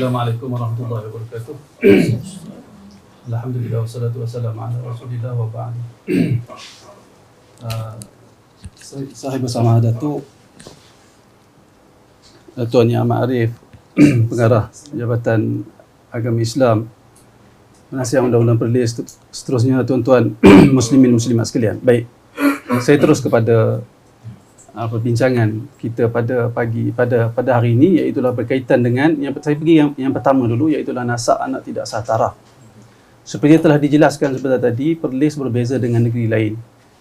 Assalamualaikum warahmatullahi wabarakatuh. Alhamdulillah wassalatu wassalamu ala Rasulillah wa ba'd. Saya bersama Datuk Tuan Yang Ma'arif, Pengarah Jabatan Agama Islam, Penasihat Undang-Undang Perlis, seterusnya tuan-tuan muslimin muslimat sekalian. Baik, saya terus kepada perbincangan kita pada hari ini, iaitu berkaitan dengan saya pergi yang pertama dulu, iaitu nasab anak tidak sah taraf. Seperti telah dijelaskan sebentar tadi, Perlis berbeza dengan negeri lain,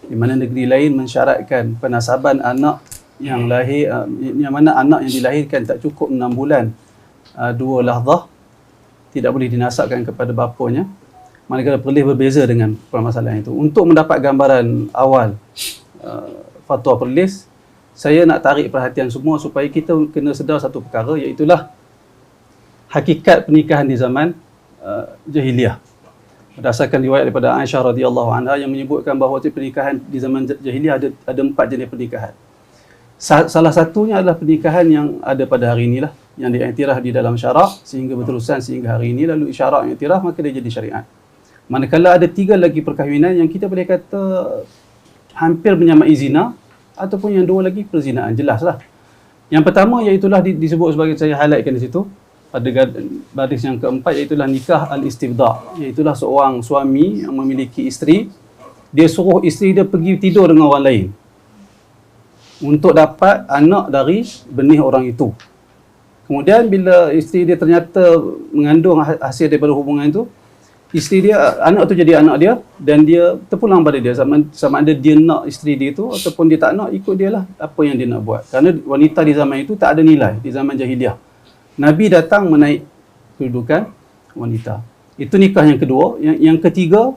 di mana negeri lain mensyaratkan penasaban anak yang lahir, yang mana anak yang dilahirkan tak cukup 6 bulan 2 lahzah tidak boleh dinasabkan kepada bapanya. Manakala Perlis berbeza dengan permasalahan itu. Untuk mendapat gambaran awal fatwa Perlis, saya nak tarik perhatian semua supaya kita kena sedar satu perkara, iaitulah hakikat pernikahan di zaman jahiliah. Berdasarkan riwayat daripada Aisyah radhiyallahu anha yang menyebutkan bahawa pernikahan di zaman jahiliah ada 4 jenis pernikahan. Salah satunya adalah pernikahan yang ada pada hari inilah, yang diiktiraf di dalam syarak sehingga berterusan sehingga hari ini, lalu isyarat iktiraf, maka dia jadi syariat. Manakala ada 3 lagi perkahwinan yang kita boleh kata hampir menyamai zina, ataupun yang 2 lagi perzinaan, jelaslah. Yang pertama iaitulah disebut sebagai, saya highlightkan di situ pada baris yang keempat, iaitulah nikah al-istifda', iaitulah seorang suami yang memiliki isteri, dia suruh isteri dia pergi tidur dengan orang lain untuk dapat anak dari benih orang itu. Kemudian bila isteri dia ternyata mengandung hasil daripada hubungan itu, isteri dia, anak tu jadi anak dia, dan dia terpulang pada dia, sama ada dia nak isteri dia tu ataupun dia tak nak, ikut dia lah apa yang dia nak buat. Kerana wanita di zaman itu tak ada nilai, di zaman jahiliah. Nabi datang menaik kedudukan wanita. Itu nikah yang kedua. Yang ketiga,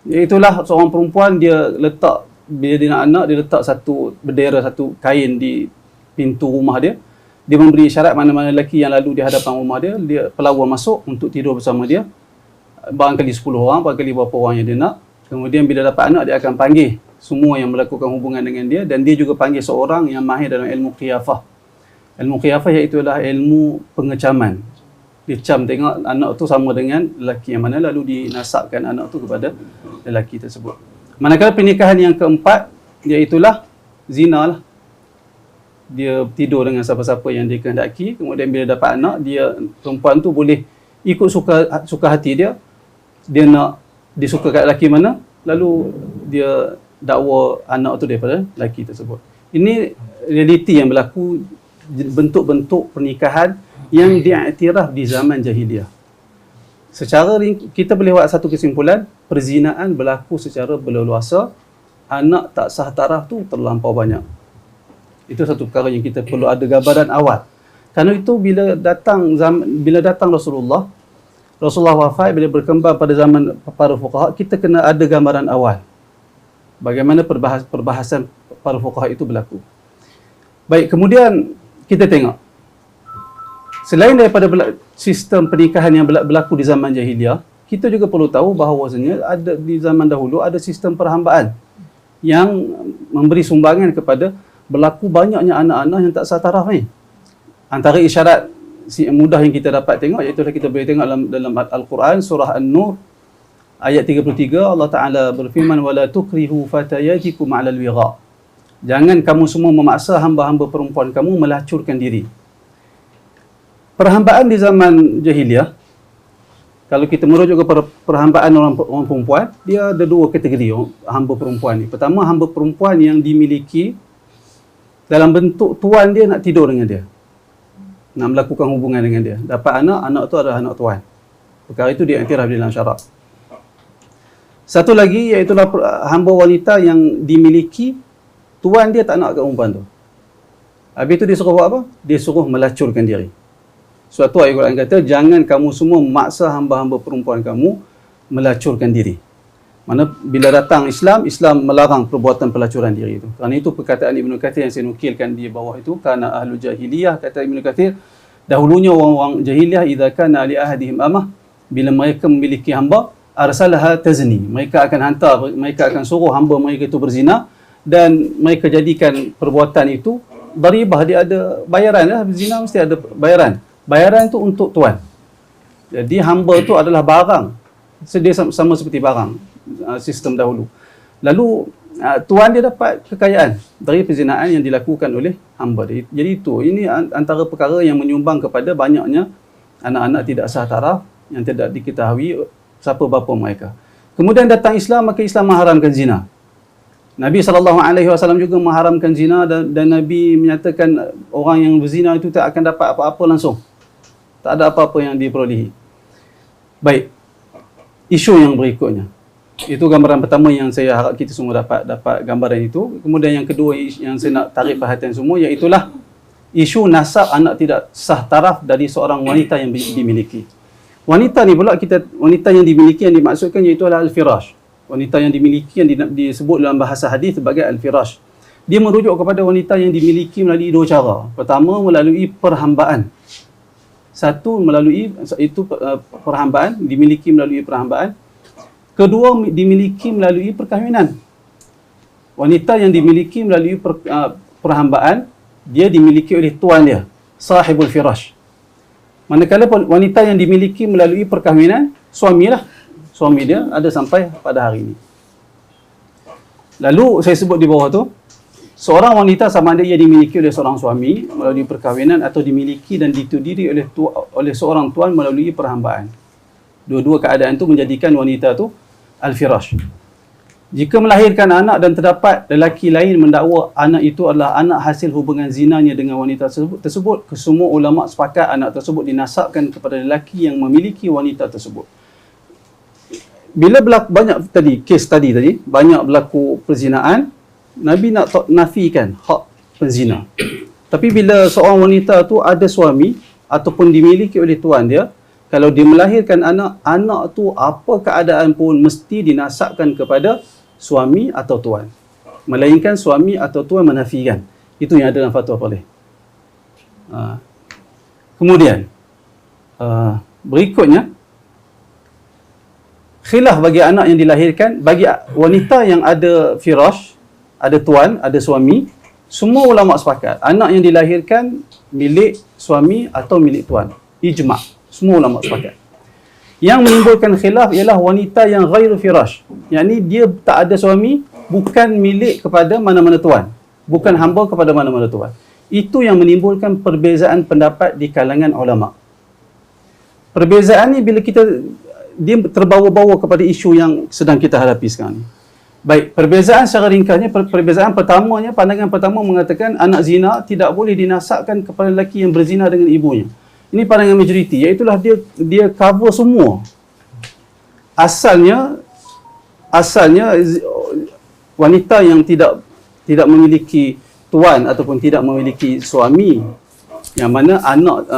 iaitulah seorang perempuan, dia letak, bila dia nak anak, dia letak satu bendera, satu kain di pintu rumah dia. Dia memberi syarat mana-mana lelaki yang lalu di hadapan rumah dia, dia pelawar masuk untuk tidur bersama dia. Barangkali 10 orang, barangkali berapa orang yang dia nak. Kemudian bila dapat anak, dia akan panggil semua yang melakukan hubungan dengan dia, dan dia juga panggil seorang yang mahir dalam ilmu qiyafah. Ilmu qiyafah iaitulah ilmu pengecaman. Dia cam tengok anak tu sama dengan lelaki yang mana, lalu dinasabkan anak tu kepada lelaki tersebut. Manakala pernikahan yang keempat, iaitulah zina lah. Dia tidur dengan siapa-siapa yang dia kehendaki, kemudian bila dapat anak, dia, perempuan tu boleh ikut suka hati dia. Dia nak, dia suka kat lelaki mana, lalu dia dakwa anak tu daripada lelaki tersebut. Ini realiti yang berlaku, bentuk-bentuk pernikahan yang diiktiraf di zaman jahiliah. Secara kita boleh buat satu kesimpulan, perzinaan berlaku secara berleluasa, anak tak sah taraf tu terlampau banyak. Itu satu perkara yang kita perlu ada gambaran awal. Kerana itu bila datang Rasulullah wafat, bila berkembang pada zaman para fuqaha, kita kena ada gambaran awal bagaimana perbahasan para fuqaha itu berlaku. Baik, kemudian kita tengok, selain daripada sistem pernikahan yang berlaku di zaman jahiliah, kita juga perlu tahu bahawasanya ada di zaman dahulu ada sistem perhambaan yang memberi sumbangan kepada berlaku banyaknya anak-anak yang tak sah taraf ni. Antara isyarat mudah yang kita dapat tengok, iaitu kita boleh tengok dalam Al-Quran, surah An-Nur ayat 33, Allah Ta'ala berfirman, وَلَا تُكْرِهُ فَتَيَاتِكُمْ عَلَى الْوِغَاءِ. Jangan kamu semua memaksa hamba-hamba perempuan kamu melacurkan diri. Perhambaan di zaman jahiliah, kalau kita merujuk kepada perhambaan orang perempuan, dia ada 2 kategori hamba perempuan ni. Pertama, hamba perempuan yang dimiliki dalam bentuk tuan dia nak tidur dengan dia, nak melakukan hubungan dengan dia. Dapat anak tu adalah anak tuan. Perkara itu diiktiraf di dalam syarak. Satu lagi, iaitulah hamba wanita yang dimiliki tuan dia tak nak kat perempuan tu. Habis tu dia suruh buat apa? Dia suruh melacurkan diri. Suatu ayat Quran kata, jangan kamu semua memaksa hamba-hamba perempuan kamu melacurkan diri. Mana bila datang Islam melarang perbuatan pelacuran diri itu. Kerana itu perkataan Ibnu Katsir yang saya nukilkan di bawah itu, karena ahlu jahiliyah, kata Ibnu Katsir, dahulunya orang-orang jahiliyah, idza kana li ahadihim amah, bila mereka memiliki hamba, arsalaha tazni, mereka akan suruh hamba mereka itu berzina, dan mereka jadikan perbuatan itu daribah, dia ada bayaran lah. Zina mesti ada bayaran. Bayaran tu untuk tuan. Jadi hamba tu adalah barang. Dia sama seperti barang sistem dahulu. Lalu tuan dia dapat kekayaan dari perzinaan yang dilakukan oleh hamba dia. Jadi ini antara perkara yang menyumbang kepada banyaknya anak-anak tidak sah taraf yang tidak diketahui siapa bapa mereka. Kemudian datang Islam, maka Islam mengharamkan zina. Nabi SAW juga mengharamkan zina dan Nabi menyatakan orang yang berzina itu tak akan dapat apa-apa langsung. Tak ada apa-apa yang diperolehi. Baik. Isu yang berikutnya. Itu gambaran pertama yang saya harap kita semua dapat gambaran itu. Kemudian yang kedua yang saya nak tarik perhatian semua iaitulah isu nasab anak tidak sah taraf dari seorang wanita yang dimiliki. Wanita ni pula wanita yang dimiliki yang dimaksudkan iaitu adalah al-firash. Wanita yang dimiliki yang disebut dalam bahasa hadis sebagai al-firash. Dia merujuk kepada wanita yang dimiliki melalui dua cara. Pertama, melalui perhambaan. Satu, melalui itu perhambaan, dimiliki melalui perhambaan. Kedua, dimiliki melalui perkahwinan. Wanita yang dimiliki melalui perhambaan, dia dimiliki oleh tuan dia, sahibul firash. Manakala wanita yang dimiliki melalui perkahwinan, suami dia ada sampai pada hari ini. Lalu saya sebut di bawah tu, seorang wanita sama ada ia dimiliki oleh seorang suami melalui perkahwinan atau dimiliki dan ditudiri oleh seorang tuan melalui perhambaan. Dua-dua keadaan itu menjadikan wanita tu al-firash. Jika melahirkan anak dan terdapat lelaki lain mendakwa anak itu adalah anak hasil hubungan zinanya dengan wanita tersebut, kesemua ulama sepakat anak tersebut dinasabkan kepada lelaki yang memiliki wanita tersebut. Bila banyak banyak berlaku perzinaan, Nabi nak nafikan hak penzina. Tapi bila seorang wanita tu ada suami ataupun dimiliki oleh tuan dia, kalau dia melahirkan anak tu apa keadaan pun mesti dinasabkan kepada suami atau tuan. Melainkan suami atau tuan menafikan. Itu yang ada dalam fatwa Faleh. Kemudian berikutnya, khilaf bagi anak yang dilahirkan, bagi wanita yang ada firash, ada tuan, ada suami, semua ulama sepakat anak yang dilahirkan milik suami atau milik tuan. Ijma'. Semua ulama sepakat. Yang menimbulkan khilaf ialah wanita yang ghairu firash. Yakni dia tak ada suami, bukan milik kepada mana-mana tuan. Bukan hamba kepada mana-mana tuan. Itu yang menimbulkan perbezaan pendapat di kalangan ulama. Perbezaan ni bila dia terbawa-bawa kepada isu yang sedang kita hadapi sekarang ni. Baik, perbezaan secara ringkasnya, perbezaan pertamanya, pandangan pertama mengatakan anak zina tidak boleh dinasabkan kepada lelaki yang berzina dengan ibunya. Ini pandangan majoriti, iaitulah dia cover semua. Asalnya wanita yang tidak memiliki tuan ataupun tidak memiliki suami, yang mana anak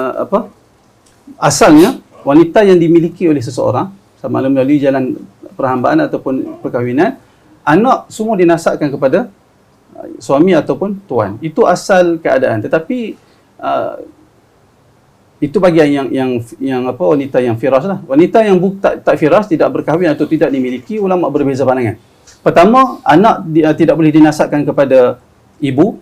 asalnya wanita yang dimiliki oleh seseorang sama ada melalui jalan perhambaan ataupun perkahwinan, anak semua dinasabkan kepada suami ataupun tuan. Itu asal keadaan. Tetapi itu bagi yang wanita yang firash lah. Wanita yang tak firash, tidak berkahwin atau tidak dimiliki, ulama berbeza pandangan. Pertama, anak tidak boleh dinasabkan kepada ibu,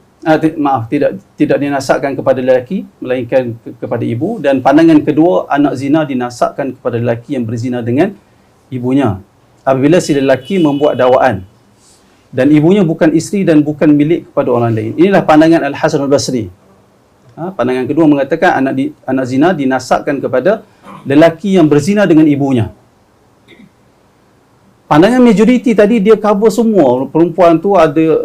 tidak dinasabkan kepada lelaki melainkan kepada ibu, dan pandangan kedua, anak zina dinasabkan kepada lelaki yang berzina dengan ibunya apabila si lelaki membuat dakwaan dan ibunya bukan isteri dan bukan milik kepada orang lain. Inilah pandangan Al-Hasan Al-Basri. Pandangan kedua mengatakan anak zina dinasabkan kepada lelaki yang berzina dengan ibunya. Pandangan majoriti tadi dia cover semua. Perempuan tu ada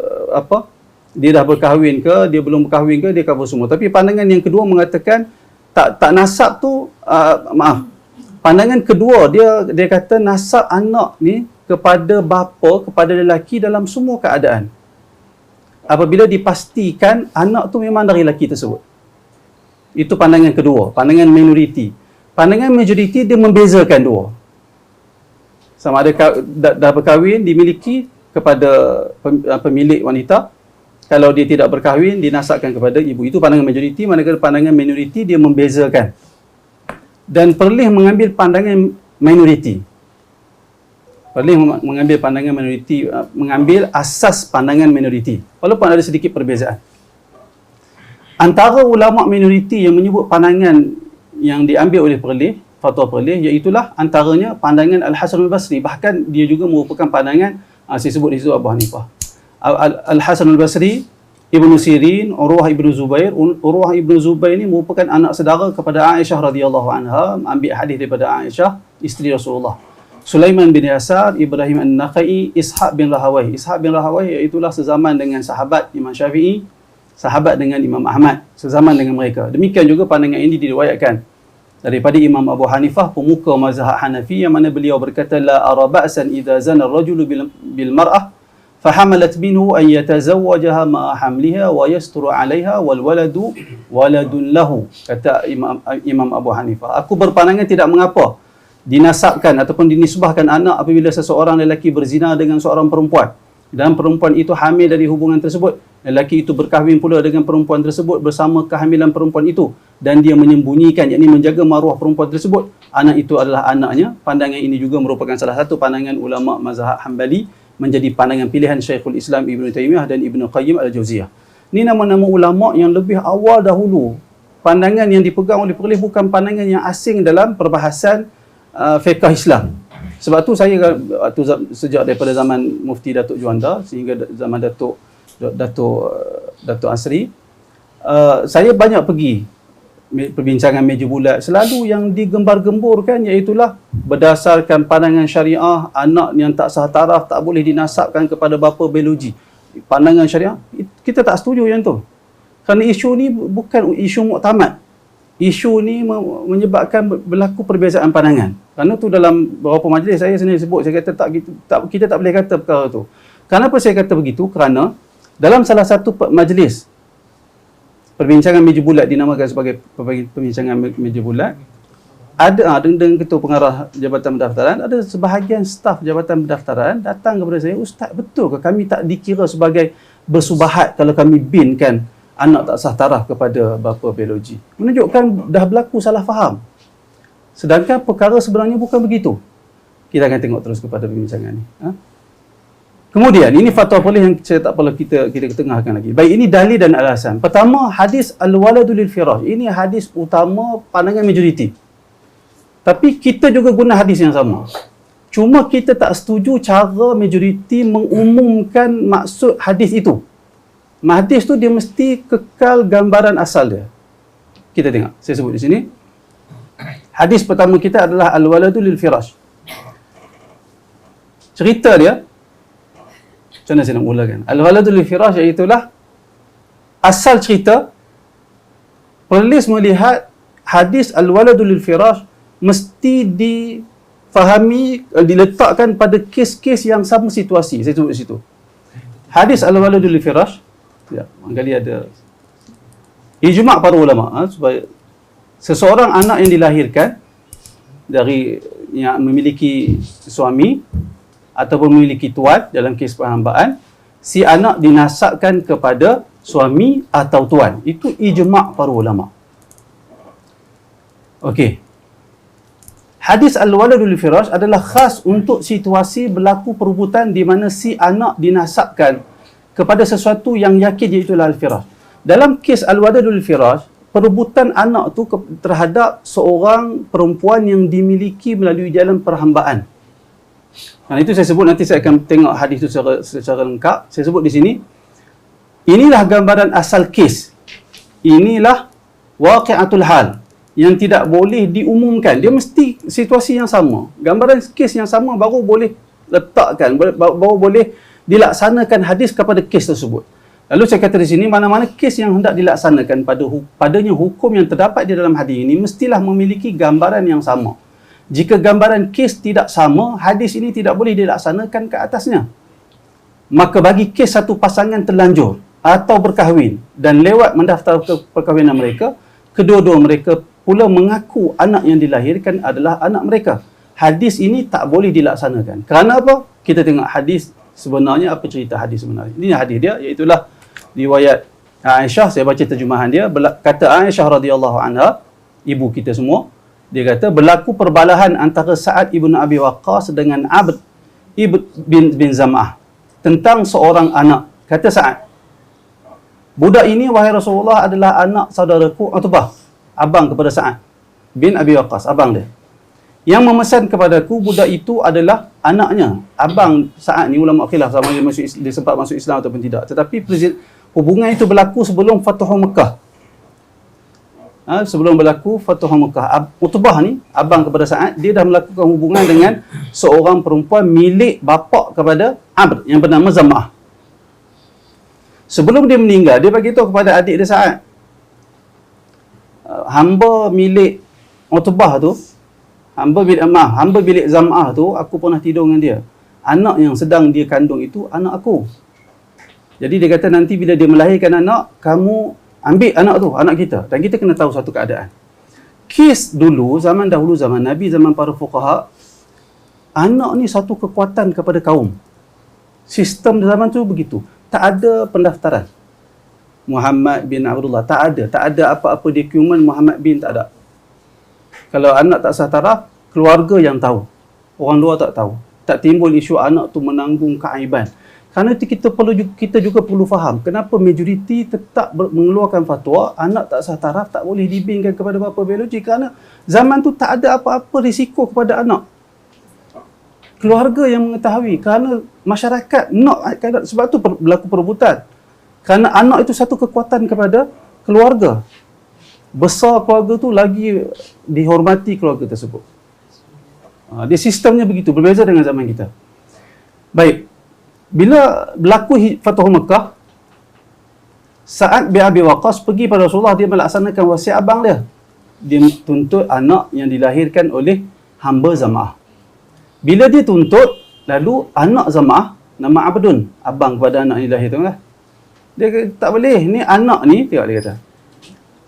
dia dah berkahwin ke, dia belum berkahwin ke, dia cover semua. Tapi pandangan yang kedua mengatakan tak nasab tu pandangan kedua dia kata nasab anak ni kepada bapa, kepada lelaki dalam semua keadaan. Apabila dipastikan anak tu memang dari lelaki tersebut. Itu pandangan kedua, pandangan minoriti. Pandangan majoriti dia membezakan dua. Sama ada dah berkahwin, dimiliki kepada pemilik wanita. Kalau dia tidak berkahwin, dinasabkan kepada ibu. Itu pandangan majoriti, manakala pandangan minoriti dia membezakan. Dan perlu mengambil pandangan minoriti. Perlu mengambil pandangan minoriti, mengambil asas pandangan minoriti. Walaupun ada sedikit perbezaan. Antara ulama minoriti yang menyebut pandangan yang diambil oleh perlih, fatwa perlih, iaitulah antaranya pandangan Al-Hasan Al-Basri. Bahkan dia juga merupakan pandangan, saya sebut di situ Abu Hanifah. Al-Hasan Al-Basri, Ibnu Sirin, Urwah Ibnu Zubair. Urwah Ibnu Zubair ini merupakan anak saudara kepada Aisyah radhiyallahu anha, ambil hadis daripada Aisyah, isteri Rasulullah. Sulaiman bin Yasar, Ibrahim An-Nakhai, Ishaq bin Rahawai. Ishaq bin Rahawai iaitulah sezaman dengan sahabat Imam Syafi'i, sahabat dengan Imam Ahmad, sezaman dengan mereka. Demikian juga pandangan ini diriwayatkan daripada Imam Abu Hanifah, pemuka mazhab Hanafi, yang mana beliau berkata, la ara ba'san idza zana ar-rajulu bil mar'ah fahamalat minhu an yatazawwajaha ma hamliha wa yasturu 'alayha wal waladu waladun lahu. Kata Imam Abu Hanifah, aku berpandangan tidak mengapa dinasabkan ataupun dinisbahkan anak apabila seseorang lelaki berzina dengan seorang perempuan dan perempuan itu hamil dari hubungan tersebut. Lelaki itu berkahwin pula dengan perempuan tersebut bersama kehamilan perempuan itu dan dia menyembunyikan, yakni menjaga maruah perempuan tersebut. Anak itu adalah anaknya. Pandangan ini juga merupakan salah satu pandangan ulama mazhab Hambali, menjadi pandangan pilihan Syekhul Islam Ibn Taymiyah dan Ibn Qayyim Al-Jauziyah. Ini nama-nama ulama yang lebih awal dahulu. Pandangan yang dipegang oleh perlih bukan pandangan yang asing dalam perbahasan fiqh Islam. Sebab tu saya sejak daripada zaman Mufti Datuk Juanda sehingga zaman Datuk Asri, saya banyak pergi perbincangan meja bulat. Selalu yang digembar-gemburkan iaitulah berdasarkan pandangan syariah, anak yang tak sah taraf tak boleh dinasabkan kepada bapa biologi. Pandangan syariah, kita tak setuju yang tu. Kerana isu ni bukan isu muktamad. Isu ni menyebabkan berlaku perbezaan pandangan. Kerana tu dalam beberapa majlis saya sendiri sebut, saya kata kita tak boleh kata perkara tu. Kenapa saya kata begitu? Kerana dalam salah satu majlis perbincangan meja bulat, dinamakan sebagai perbincangan meja bulat, ada dengan ketua pengarah Jabatan Pendaftaran, ada sebahagian staf Jabatan Pendaftaran datang kepada saya, Ustaz, betul ke kami tak dikira sebagai bersubahat kalau kami binkan anak tak sah taraf kepada bapa biologi? Menunjukkan dah berlaku salah faham. Sedangkan perkara sebenarnya bukan begitu. Kita akan tengok terus kepada perbincangan ni. Kemudian, ini fatwa perlih yang saya tak perlu kita ketengahkan lagi. Baik, ini dalil dan alasan. Pertama, hadis al-waladu lil firash. Ini hadis utama pandangan majoriti. Tapi kita juga guna hadis yang sama. Cuma kita tak setuju cara majoriti mengumumkan maksud hadis itu. Hadis tu dia mesti kekal gambaran asal dia. Kita tengok, saya sebut di sini. Hadis pertama kita adalah al-waladu lil firash. Cerita dia, macam mana saya nak mulakan? Al-waladu lil firash iaitulah asal cerita. Penulis melihat hadis al-waladu lil firash mesti difahami, diletakkan pada kes-kes yang sama situasi. Saya sebut di situ. Hadis al-waladu lil firash, ya, barangkali ada ijma' para ulama supaya seseorang anak yang dilahirkan dari yang memiliki suami ataupun memiliki tuan, dalam kes perhambaan, si anak dinasabkan kepada suami atau tuan. Itu ijma' para ulama. Okey. Hadis al-waladu lil firash adalah khas untuk situasi berlaku perebutan di mana si anak dinasabkan kepada sesuatu yang yakin iaitu al-firash. Dalam kes al-waladu lil firash, perebutan anak tu terhadap seorang perempuan yang dimiliki melalui jalan perhambaan. Nah, itu saya sebut, nanti saya akan tengok hadis itu secara lengkap. Saya sebut di sini, inilah gambaran asal kes. Inilah waqi'atul hal yang tidak boleh diumumkan. Dia mesti situasi yang sama. Gambaran kes yang sama baru boleh letakkan, baru boleh dilaksanakan hadis kepada kes tersebut. Lalu saya kata di sini, mana-mana kes yang hendak dilaksanakan padanya hukum yang terdapat di dalam hadis ini mestilah memiliki gambaran yang sama. Jika gambaran kes tidak sama, hadis ini tidak boleh dilaksanakan ke atasnya. Maka bagi kes satu pasangan terlanjur atau berkahwin dan lewat mendaftar perkahwinan mereka, kedua-dua mereka pula mengaku anak yang dilahirkan adalah anak mereka. Hadis ini tak boleh dilaksanakan. Kerana apa? Kita tengok hadis sebenarnya, apa cerita hadis sebenarnya. Ini hadis dia, iaitulah riwayat Aisyah. Saya baca terjemahan dia. Kata Aisyah radhiyallahu anha, ibu kita semua, dia kata berlaku perbalahan antara Sa'ad ibn Abi Waqqas dengan Abd bin Zam'ah tentang seorang anak. Kata Sa'ad, budak ini wahai Rasulullah adalah anak saudaraku Utbah, abang kepada Sa'ad. bin Abi Waqqas, abang dia. Yang memesan kepadaku budak itu adalah anaknya. Abang Sa'ad ni ulama khilaf sama dia sempat masuk Islam ataupun tidak. Tetapi hubungan itu berlaku sebelum Fathu Mekah. Sebelum berlaku Fathu Mekah. Utbah ni, abang kepada Sa'ad, dia dah melakukan hubungan dengan seorang perempuan milik bapa kepada Amr yang bernama Zam'ah. Sebelum dia meninggal, dia bagi tahu kepada adik dia Sa'ad, hamba milik Utbah tu, hamba milik Zam'ah tu, aku pernah tidur dengan dia. Anak yang sedang dia kandung itu anak aku. Jadi dia kata nanti bila dia melahirkan anak, kamu ambil anak tu, anak kita. Dan kita kena tahu satu keadaan. Kes dulu, zaman dahulu, zaman Nabi, zaman para fuqaha, anak ni satu kekuatan kepada kaum. Sistem zaman tu begitu. Tak ada pendaftaran. Muhammad bin Abdullah, tak ada apa-apa dokumen Muhammad bin, tak ada. Kalau anak tak sah taraf, keluarga yang tahu. Orang luar tak tahu. Tak timbul isu anak tu menanggung keaiban. Kerana itu kita juga perlu faham kenapa majoriti tetap mengeluarkan fatwa anak tak sah taraf tak boleh dibinkan kepada bapa biologi, kerana zaman tu tak ada apa-apa risiko kepada anak. Keluarga yang mengetahui, kerana masyarakat sebab tu berlaku perebutan. Kerana anak itu satu kekuatan kepada keluarga. Besar keluarga tu lagi dihormati keluarga tersebut. Dia sistemnya begitu, berbeza dengan zaman kita. Baik. Bila berlaku Fathu Mekah, Sa'ad bin Abi Waqqas pergi pada Rasulullah, dia melaksanakan wasiat abang dia. Dia tuntut anak yang dilahirkan oleh hamba Zam'ah. Bila dia tuntut, lalu anak Zam'ah, nama Abdun, abang kepada anak yang dilahir tu lah. Dia kata, tak boleh, ni anak ni, tengok dia kata.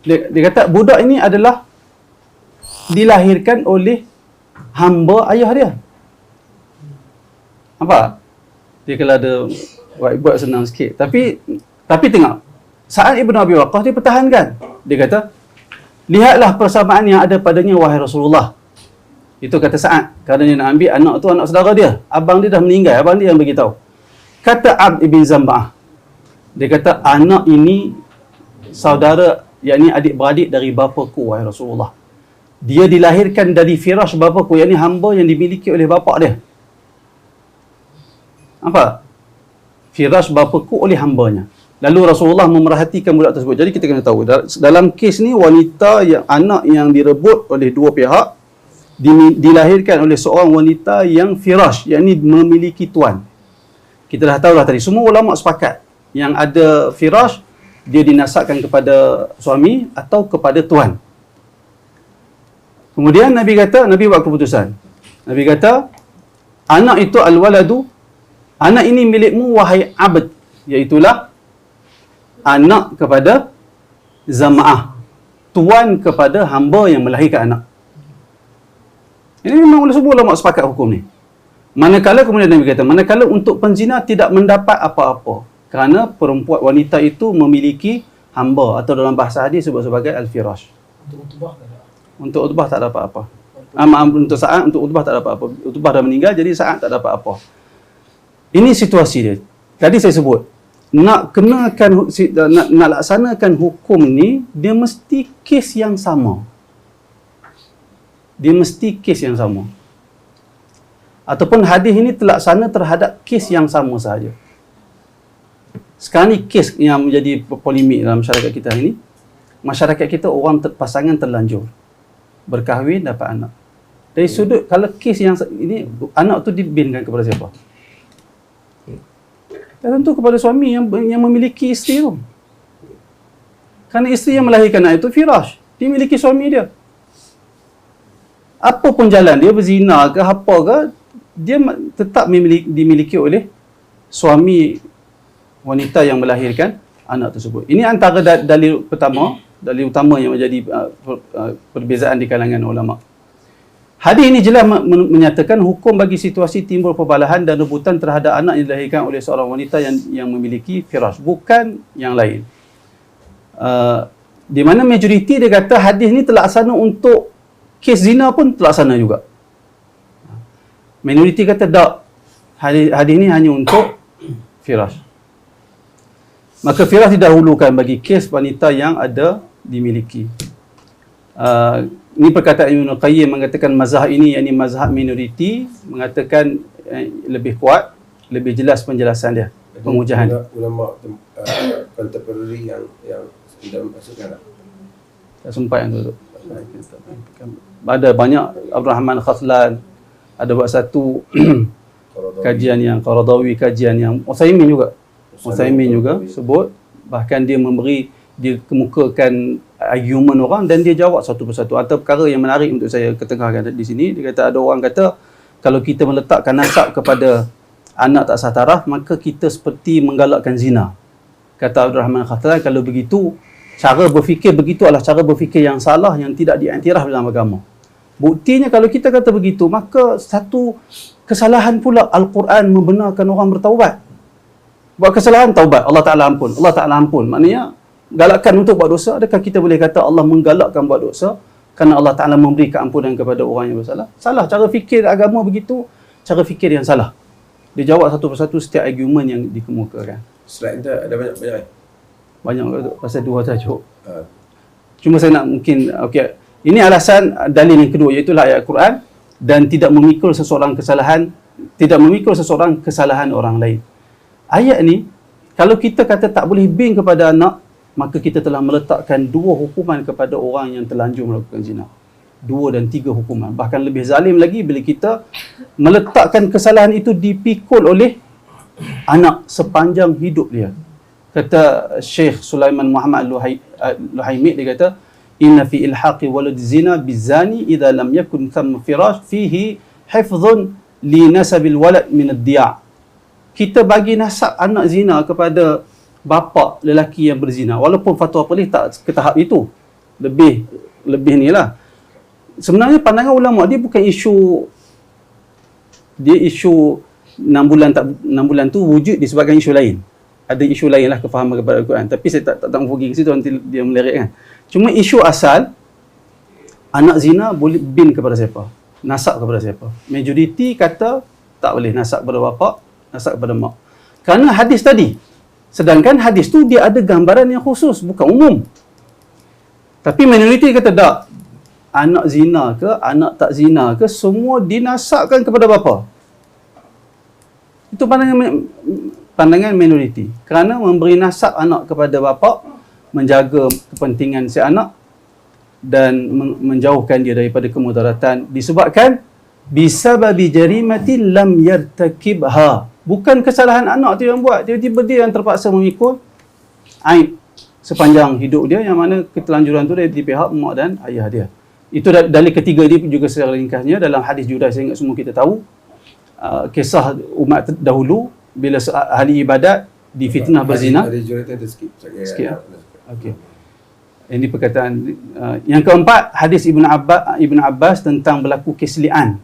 Dia kata, budak ini adalah dilahirkan oleh hamba ayah dia. Apa? Dia kalau ada buat senang sikit. Tapi tengok, Sa'ad ibn Abi Waqqas dia pertahankan. Dia kata, lihatlah persamaan yang ada padanya wahai Rasulullah. Itu kata Sa'ad. Kerana dia nak ambil anak tu anak saudara dia. Abang dia dah meninggal, abang dia yang beritahu. Kata Abd ibn Zam'ah, dia kata, anak ini saudara, yakni adik-beradik dari bapaku wahai Rasulullah. Dia dilahirkan dari firash bapaku, yakni hamba yang dimiliki oleh bapa dia. Apa? Firash bapaku oleh hambanya. Lalu Rasulullah memerhatikan budak tersebut. Jadi kita kena tahu, dalam kes ni wanita yang anak yang direbut oleh dua pihak dilahirkan oleh seorang wanita yang firash, yakni memiliki tuan. Kita dah tahu dah tadi, semua ulama sepakat yang ada firash dia dinasabkan kepada suami atau kepada tuan. Kemudian Nabi buat keputusan. Nabi kata, anak itu al-waladu, anak ini milikmu wahai abd, iaitulah anak kepada Zam'ah, tuan kepada hamba yang melahirkan anak. Ini memang oleh semua ulama sepakat hukum ni. Manakala kemudian Nabi kata, manakala untuk penzina tidak mendapat apa-apa, kerana perempuan wanita itu memiliki hamba, atau dalam bahasa hadis sebut sebagai al-firash. Untuk Utbah tak dapat apa. Untuk Sa'ad, untuk Utbah tak dapat apa. Utbah dah meninggal, jadi Sa'ad tak dapat apa. Ini situasi dia. Tadi saya sebut, nak laksanakan hukum ni, dia mesti kes yang sama. Dia mesti kes yang sama. Ataupun hadis ini terlaksana terhadap kes yang sama sahaja. Sekarang ni kes yang menjadi polemik dalam masyarakat kita ini. Masyarakat kita orang pasangan terlanjur berkahwin, dapat anak. Dari sudut, kalau kes yang ini, anak tu dibinkan kepada siapa? Tentu kepada suami yang memiliki isteri tu. Kerana isteri yang melahirkan anak itu firash, dia miliki suami dia. Apa pun jalan dia, berzina ke apa ke, dia tetap dimiliki oleh suami wanita yang melahirkan anak tersebut. Ini antara dalil utama yang menjadi perbezaan di kalangan ulama. Hadis ini jelas menyatakan hukum bagi situasi timbul perbalahan dan rebutan terhadap anak yang dilahirkan oleh seorang wanita yang memiliki firash, bukan yang lain. Di mana majoriti dia kata hadis ini terlaksana untuk kes zina pun terlaksana juga. Minoriti kata tak, hadis ini hanya untuk firash. Maka firash didahulukan bagi kes wanita yang ada dimiliki. Ini perkataan Ibn Qayyim mengatakan mazhab ini, yakni mazhab minoriti, mengatakan lebih kuat, lebih jelas penjelasan dia, pengujahan. Ulama contemporary yang sudah masukkan tak? Tak sempat yang tu. Ada banyak, Abdul Rahman Khaslan ada buat satu kajian yang Qaradawi, kajian yang Utsaimin juga sebut, bahkan dia kemukakan argument orang dan dia jawab satu persatu. Atau perkara yang menarik untuk saya ketengahkan di sini, dia kata ada orang kata kalau kita meletakkan nasab kepada anak tak sah taraf, maka kita seperti menggalakkan zina. Kata Abdul Rahman Khaslan, kalau begitu cara berfikir begitu adalah cara berfikir yang salah, yang tidak diiktiraf dalam agama. Buktinya kalau kita kata begitu, maka satu kesalahan pula Al-Quran membenarkan orang bertaubat. Buat kesalahan, taubat, Allah Ta'ala ampun. Allah Ta'ala ampun. Maknanya, galakkan untuk buat dosa. Adakah kita boleh kata Allah menggalakkan buat dosa kerana Allah Ta'ala memberi keampunan kepada orang yang bersalah? Salah. Cara fikir agama begitu, cara fikir yang salah. Dia jawab satu persatu setiap argument yang dikemukakan. Slide tu ada banyak. Banyak pasal dua tajuk. Cuma saya nak mungkin, okey. Ini alasan dalil yang kedua, iaitu ayat Al-Quran dan tidak memikul seseorang kesalahan orang lain. Ayat ni, kalau kita kata tak boleh bing kepada anak, maka kita telah meletakkan 2 hukuman kepada orang yang terlanjur melakukan zina. 2 dan 3 hukuman. Bahkan lebih zalim lagi bila kita meletakkan kesalahan itu dipikul oleh anak sepanjang hidup dia. Kata Syekh Sulaiman Muhammad Luhaimi, dia kata, inna fi ilhaqi walad zina bizani idza lam yakun thamma firash fihi hifdhun li nasabil walad min ad-diya'. Kita bagi nasab anak zina kepada bapa lelaki yang berzina, walaupun fatwa polis tak ke tahap itu, lebih ni lah. Sebenarnya pandangan ulama dia bukan isu 6 bulan tu wujud disebabkan isu lain. Ada isu lain lah, kefahaman kepada Al-Quran. Tapi saya tak pergi ke situ, nanti dia melirik kan. Cuma isu asal, anak zina boleh bin kepada siapa? Nasab kepada siapa? Majoriti kata tak boleh nasab kepada bapa, nasab kepada mak. Kerana hadis tadi. Sedangkan hadis tu dia ada gambaran yang khusus, bukan umum. Tapi minoriti kata tak. Anak zina ke, anak tak zina ke, semua dinasabkan kepada bapa. Itu pandangan minoriti. Kerana memberi nasab anak kepada bapa menjaga kepentingan si anak dan menjauhkan dia daripada kemudaratan disebabkan bisababi jarimatin lam yartakibha. Bukan kesalahan anak tu yang buat, tiba-tiba dia yang terpaksa memikul aib sepanjang hidup dia, yang mana ketelanjuran tu dari pihak mak dan ayah dia. Itu dalil ketiga dia juga secara ringkasnya dalam hadis Judas. Saya ingat semua kita tahu kisah umat dahulu bila ahli ibadat difitnah berzina. Hadis Judas ada sikit. Okey. Ini perkataan yang keempat, hadis Ibn Abbas tentang berlaku kes li'an.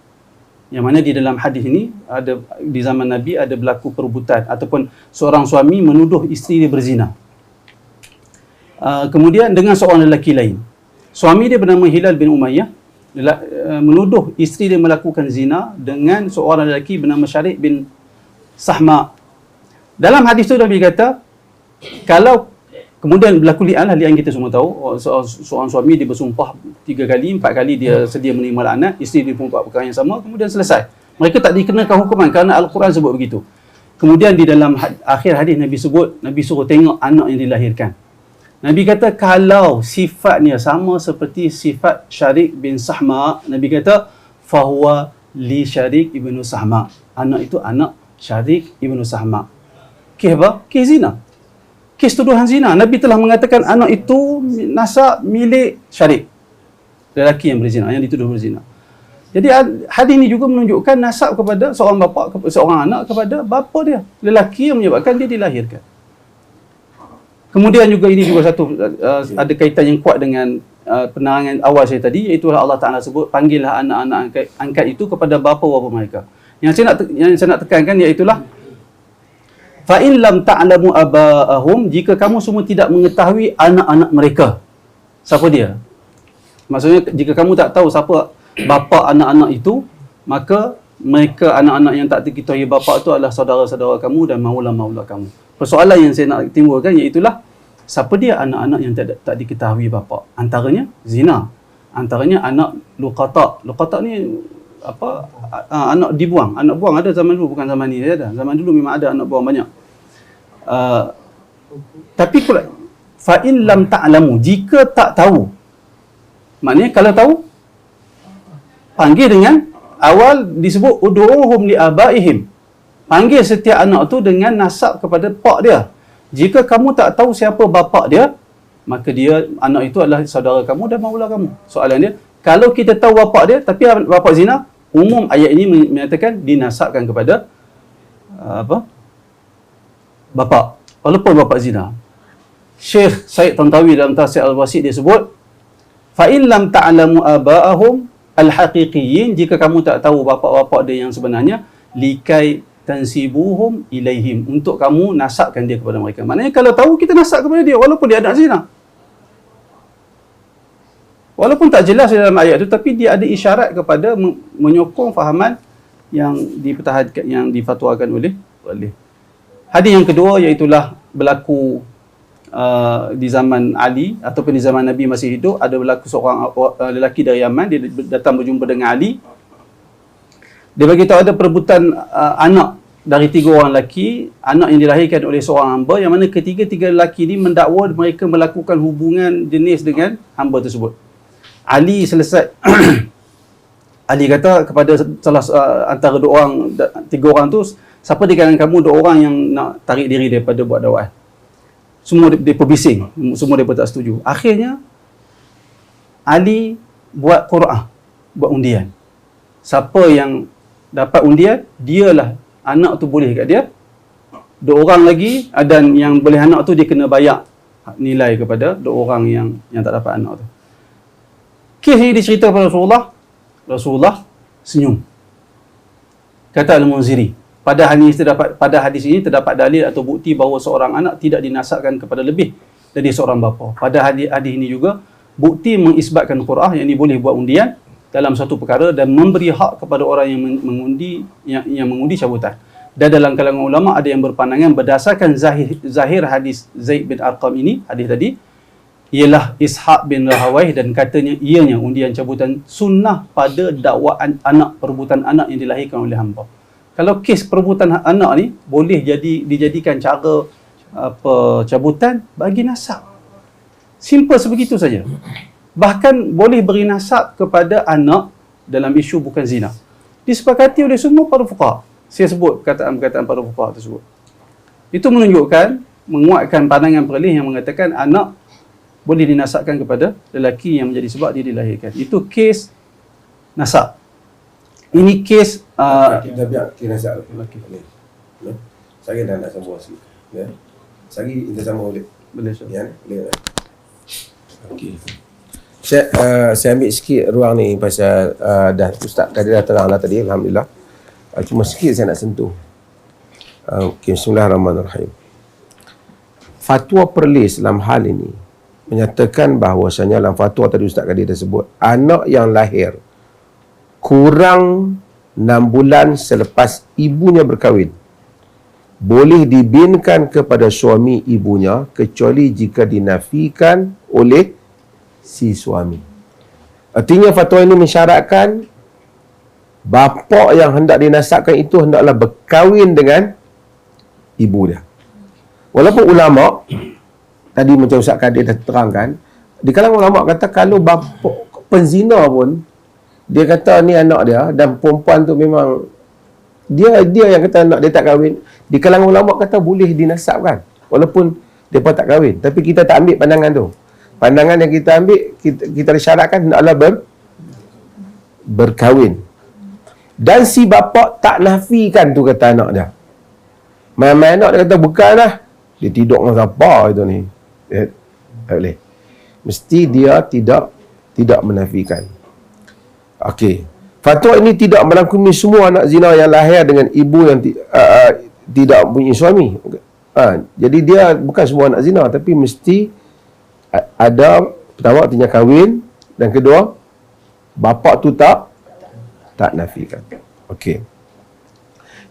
Yang mana di dalam hadis ini ada di zaman Nabi ada berlaku perebutan ataupun seorang suami menuduh isteri dia berzina. Kemudian dengan seorang lelaki lain. Suami dia bernama Hilal bin Umayyah menuduh isteri dia melakukan zina dengan seorang lelaki bernama Syarik bin Sahma. Dalam hadis tu Nabi kata, kalau kemudian berlaku li'an, li'an kita semua tahu, seorang suami dia bersumpah 3 kali, 4 kali dia sedia menerima laknat, isteri dia pun buat perkara yang sama, kemudian selesai. Mereka tak dikenakan hukuman kerana Al-Quran sebut begitu. Kemudian di dalam akhir hadis Nabi sebut, Nabi suruh tengok anak yang dilahirkan. Nabi kata kalau sifatnya sama seperti sifat Syarik bin Sahma, Nabi kata fahuwa li Syarik ibnu Sahma. Anak itu anak Syarik ibnu Sahma. Kes apa? Kes zina. Kes tuduhan zina. Nabi telah mengatakan anak itu nasab milik Syarik, lelaki yang berzina, yang dituduh berzina. Jadi hadis ini juga menunjukkan nasab kepada seorang bapa, seorang anak kepada bapa dia, lelaki yang menyebabkan dia dilahirkan. Kemudian juga ini juga satu ada kaitan yang kuat dengan penerangan awal saya tadi, iaitu Allah Ta'ala sebut panggillah anak-anak angkat itu kepada bapa-bapa mereka. Yang saya nak tekankan iaitulah fa in lam ta'lamu aba'ahum, jika kamu semua tidak mengetahui anak-anak mereka. Siapa dia? Maksudnya jika kamu tak tahu siapa bapa anak-anak itu, maka mereka anak-anak yang tak diketahui bapa itu adalah saudara-saudara kamu dan maula-maula kamu. Persoalan yang saya nak timbulkan iaitulah siapa dia anak-anak yang tak diketahui bapa? Antaranya zina, Antaranya anak luqata. Luqata ni apa, anak dibuang. Anak buang ada zaman dulu, bukan zaman ni ada. Zaman dulu memang ada anak buang banyak. Tapi pula fa in lam ta'lamu, jika tak tahu, maknanya kalau tahu panggil dengan awal disebut ud'uhum li abaihim, panggil setiap anak tu dengan nasab kepada pak dia. Jika kamu tak tahu siapa bapa dia, maka dia, anak itu adalah saudara kamu dan maula kamu. Soalan dia, kalau kita tahu bapa dia tapi bapa zina, umum ayat ini menyatakan dinasabkan kepada bapa, walaupun bapa zina. Syekh Said Tantawi dalam Tafsir Al-Wasit dia sebut, fa in lam ta'lamu aba'ahum al-haqiqiyyin, jika kamu tak tahu bapa-bapa dia yang sebenarnya, likai tansibuhum ilaihim, untuk kamu nasabkan dia kepada mereka. Maknanya kalau tahu, kita nasab kepada dia walaupun dia anak zina. Walaupun tak jelas dalam ayat itu, tapi dia ada isyarat kepada menyokong fahaman yang dipertahankan, yang difatwakan oleh hadis yang kedua, iaitulah berlaku di zaman Ali ataupun di zaman Nabi masih hidup. Ada berlaku seorang lelaki dari Yaman, dia datang berjumpa dengan Ali. Dia beritahu ada perebutan anak dari 3 orang lelaki, anak yang dilahirkan oleh seorang hamba, yang mana ketiga-tiga lelaki ini mendakwa mereka melakukan hubungan jenis dengan hamba tersebut. Ali selesai Ali kata kepada salah antara 2 orang, 3 orang tu, siapa di kalangan kamu 2 orang yang nak tarik diri daripada buat dakwah? Semua mereka bising, semua mereka tak setuju. Akhirnya Ali buat qur'ah, buat undian. Siapa yang dapat undian, dialah, anak tu boleh kat dia. 2 orang lagi, dan yang boleh anak tu dia kena bayar nilai kepada 2 orang yang tak dapat anak tu. Kes ni dicerita kepada Rasulullah senyum. Kata Al-Munziri, pada hadis ini terdapat dalil atau bukti bahawa seorang anak tidak dinasabkan kepada lebih dari seorang bapa. Pada hadis ini juga bukti mengisbatkan qur'ah, yang ini boleh buat undian dalam satu perkara dan memberi hak kepada orang yang mengundi cabutan. Dan dalam kalangan ulama ada yang berpandangan berdasarkan zahir hadis Zaid bin Arqam ini, hadis tadi, ialah Ishaq bin Rahawayh, dan katanya ianya undian cabutan sunnah pada dakwaan anak, perebutan anak yang dilahirkan oleh hamba. Kalau kes perebutan anak ni boleh dijadikan cara cabutan bagi nasab. Simple sebegitu saja. Bahkan boleh beri nasab kepada anak dalam isu bukan zina. Disepakati oleh semua para fuqaha. Saya sebut perkataan para fuqaha tersebut. Itu menunjukkan, menguatkan pandangan perlih yang mengatakan anak boleh dinasabkan kepada lelaki yang menjadi sebab dia dilahirkan. Itu kes nasab. Ini kes kita biar kira nasab. Okey. Saya dah nak sambung sikit. Ya. Saya kita sambung boleh. boleh Syah. Ya, boleh. Okey. Saya ambil sikit ruang ni pasal dah Ustaz tadi dah teranglah tadi, alhamdulillah. Cuma sikit saya nak sentuh. Okey, bismillahirrahmanirrahim. Fatwa Perlis dalam hal ini menyatakan bahawasanya dalam fatwa tadi Ustaz tadi tersebut, anak yang lahir kurang 6 bulan selepas ibunya berkahwin boleh dibinkan kepada suami ibunya kecuali jika dinafikan oleh si suami. Artinya fatwa ini mensyaratkan bapa yang hendak dinasabkan itu hendaklah berkahwin dengan ibu dia. Walaupun ulama tadi macam Ustaz Kadir dah terangkan, di kalangan ulama kata kalau bapa penzina pun dia kata ni anak dia, dan perempuan tu memang dia yang kata anak dia tak kahwin, di kalangan ulama kata boleh dinasabkan walaupun depa tak kahwin. Tapi kita tak ambil pandangan tu. Pandangan yang kita ambil, kita syaratkan hendaklah berkahwin. Dan si bapa tak nafikan tu kata anak dia. Main-main anak dia kata bukanlah, dia tidur dengan siapa itu ni. Tak boleh. Mesti dia tidak menafikan. Okey. Fatwa ini tidak merangkumi semua anak zina yang lahir dengan ibu yang tidak mempunyai suami. Jadi dia bukan semua anak zina, tapi mesti ada, pertama artinya kahwin, dan kedua bapa tu tak nafikan. Okey.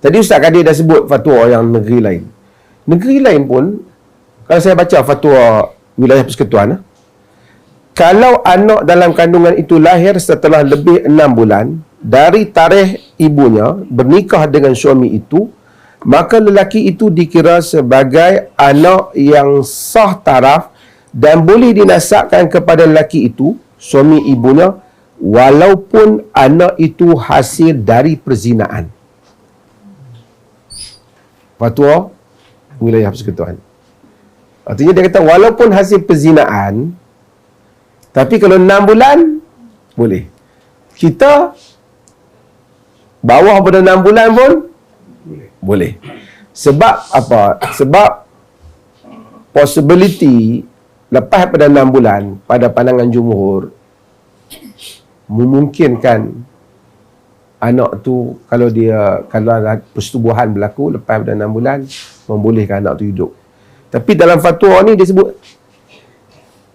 Tadi Ustaz Kadir dah sebut fatwa yang negeri lain. Negeri lain pun, kalau saya baca fatwa wilayah persekutuan, Kalau anak dalam kandungan itu lahir setelah lebih 6 bulan dari tarikh ibunya bernikah dengan suami itu, maka lelaki itu dikira sebagai anak yang sah taraf dan boleh dinasabkan kepada lelaki itu, suami ibunya, walaupun anak itu hasil dari perzinaan. Fatwa wilayah persekutuan. Artinya dia kata walaupun hasil perzinaan, tapi kalau 6 bulan boleh. Kita bawah pada 6 bulan pun boleh. Sebab apa? Sebab possibility lepas pada 6 bulan pada pandangan jumhur memungkinkan anak tu kalau ada persetubuhan berlaku lepas pada 6 bulan membolehkan anak tu hidup. Tapi dalam fatwa ni dia sebut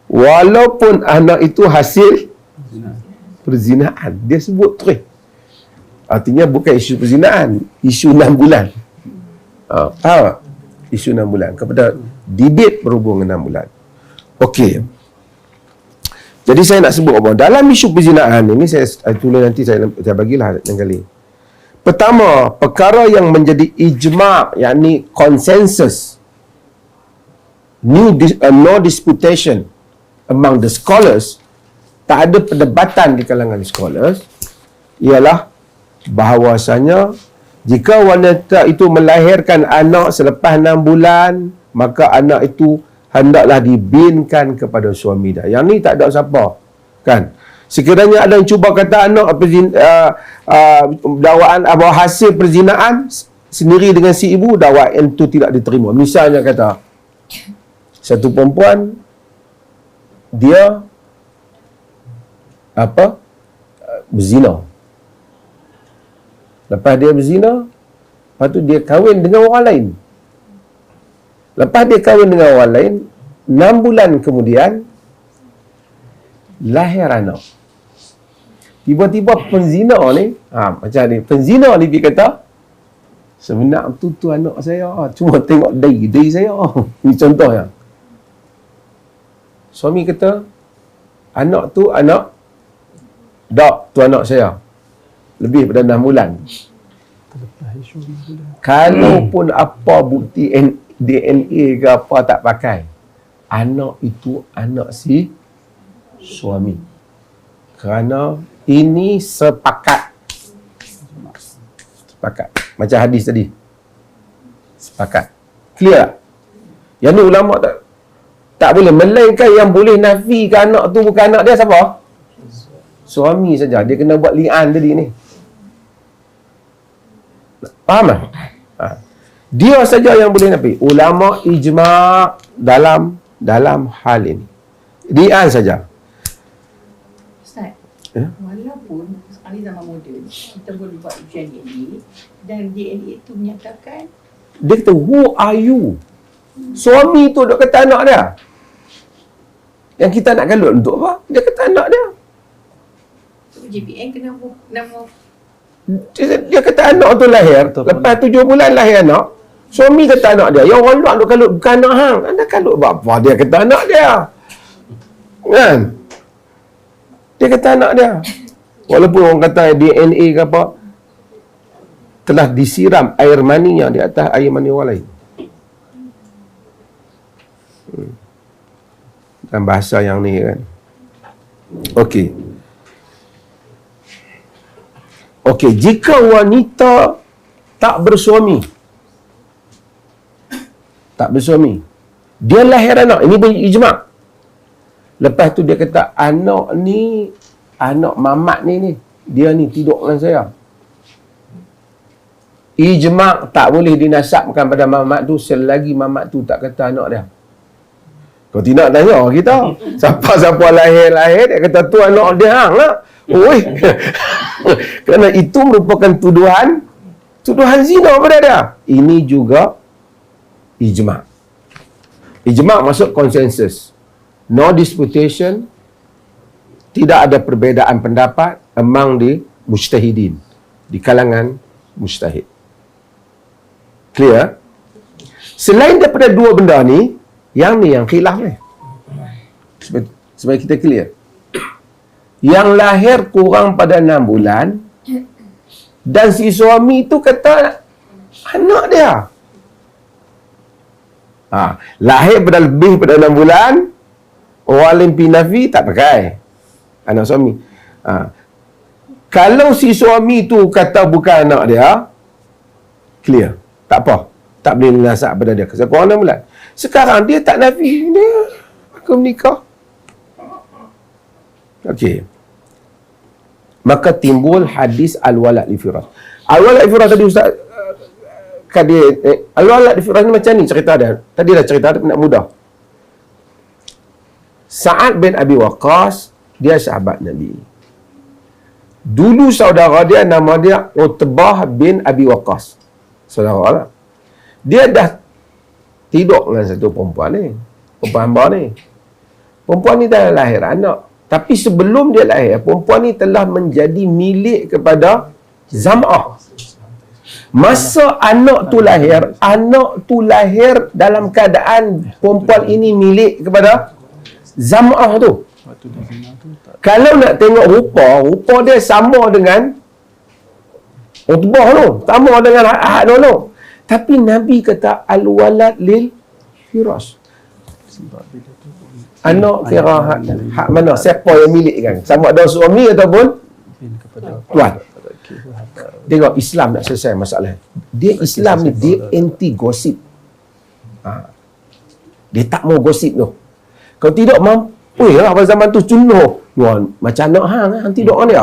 walaupun anak itu hasil perzinaan. Dia sebut terus. Artinya bukan isu perzinaan, isu 6 bulan. Faham tak? Isu 6 bulan. Kepada debate berhubung 6 bulan. Okey. Jadi saya nak sebut apa? Dalam isu perzinaan ini, saya tulis nanti saya bagilah lain kali. Pertama, perkara yang menjadi ijma', yakni konsensus, no disputation among the scholars, tak ada perdebatan di kalangan scholars, ialah bahawasanya jika wanita itu melahirkan anak selepas 6 bulan, maka anak itu hendaklah dibinkan kepada suami dia. Yang ni tak ada siapa, kan? Sekiranya ada yang cuba kata anak dakwaan hasil perzinaan sendiri dengan si ibu, dakwaan itu tidak diterima. Misalnya kata satu perempuan dia berzina. Lepas dia berzina, lepas tu dia kahwin dengan orang lain. Lepas dia kahwin dengan orang lain, 6 bulan kemudian lahir anak. Tiba-tiba penzina ni, macam ni, penzina ni dia kata, sebenarnya tu anak saya, cuma tengok dahi saya. Ni contohnya. Suami kata, anak tu anak, tu anak saya. Lebih pada 6 bulan. Kalaupun apa bukti DNA ke apa tak pakai, anak itu anak si suami. Kerana ini sepakat. Macam hadis tadi. Sepakat. Clear tak? Yang ni ulama tak boleh. Melainkan yang boleh nafikan anak tu bukan anak dia siapa? Suami saja. Dia kena buat li'an tadi ni. Faham tak? Dia saja yang boleh nafi. Ulama ijma' dalam hal ini. Li'an saja. Ustaz, Ya? walaupun sekarang ni zaman moden, kita boleh buat ujian DNA dan DNA itu menyatakan Dia kata, who are you? Suami tu duk kata anak dia. Yang kita nak galut untuk apa? Dia kata anak dia. JPN kena nama Dia kata anak tu lahir. Lepas 7 bulan lahir anak. Suami kata anak dia. Yang orang luar duk kalut bukan anak hang. Anda kalut buat apa? Dia kata anak dia. Kan? Dia kata anak dia. Walaupun orang kata DNA ke apa, telah disiram air maninya di atas air mani orang lain. Dan bahasa yang ni kan. Okey. Okey, jika wanita tak bersuami, dia lahir anak, ini pun ijma'. Lepas tu dia kata anak ni, anak mamat ni, dia ni tidur dengan saya. Ijma' tak boleh dinasabkan pada mamat tu selagi mamat tu tak kata anak dia. Kau tidak tanya kita, siapa-siapa lahir-lahir, dia kata tu anak dia hang lah. Oi. Kerana itu merupakan tuduhan zina pada dia. Ini juga ijma'. Ijma' maksud konsensus. No disputation. Tidak ada perbezaan pendapat among the mujtahidin. Di kalangan mujtahid. Clear? Selain daripada dua benda ni, yang ni yang khilaf ni. Supaya kita clear. yang lahir kurang pada 6 bulan dan si suami tu kata anak dia. Lahir pada lebih pada 6 bulan, orang lain pinafi tak pakai anak suami. Kalau si suami tu kata bukan anak dia, clear, tak apa, tak boleh nasab pada dia kurang 6 bulan. Sekarang dia tak nafi, dia aku menikah. Okey. Maka timbul hadis al-walad li firas. Al-walad li firas tadi Ustaz al-walad li firas ni macam ni cerita dia. Tadi dah cerita dia nak mudah. Sa'ad bin Abi Waqqas, dia sahabat Nabi. Dulu saudara dia nama dia Utbah bin Abi Waqqas. Saudara lah. Dia dah tidur dengan satu perempuan ni. Perempuan hamba ni. Perempuan ni dah lahir anak. Tapi sebelum dia lahir, perempuan ni telah menjadi milik kepada Zam'ah. Masa anak tu lahir dalam keadaan perempuan ini milik kepada Zam'ah tu. Kalau nak tengok rupa dia sama dengan Utbah tu, sama dengan Ahad dulu. Tapi Nabi kata al-walad lil firas. Anak kira hak mana, siapa yang milik kan, sama ada suami ataupun tuan. Tengok Islam nak selesai masalah. Dia Islam ni dia anti gosip. Dia tak mau gosip tu. Kalau tidak mampu lah pada zaman tu contoh. Macam anak hang tidur ni.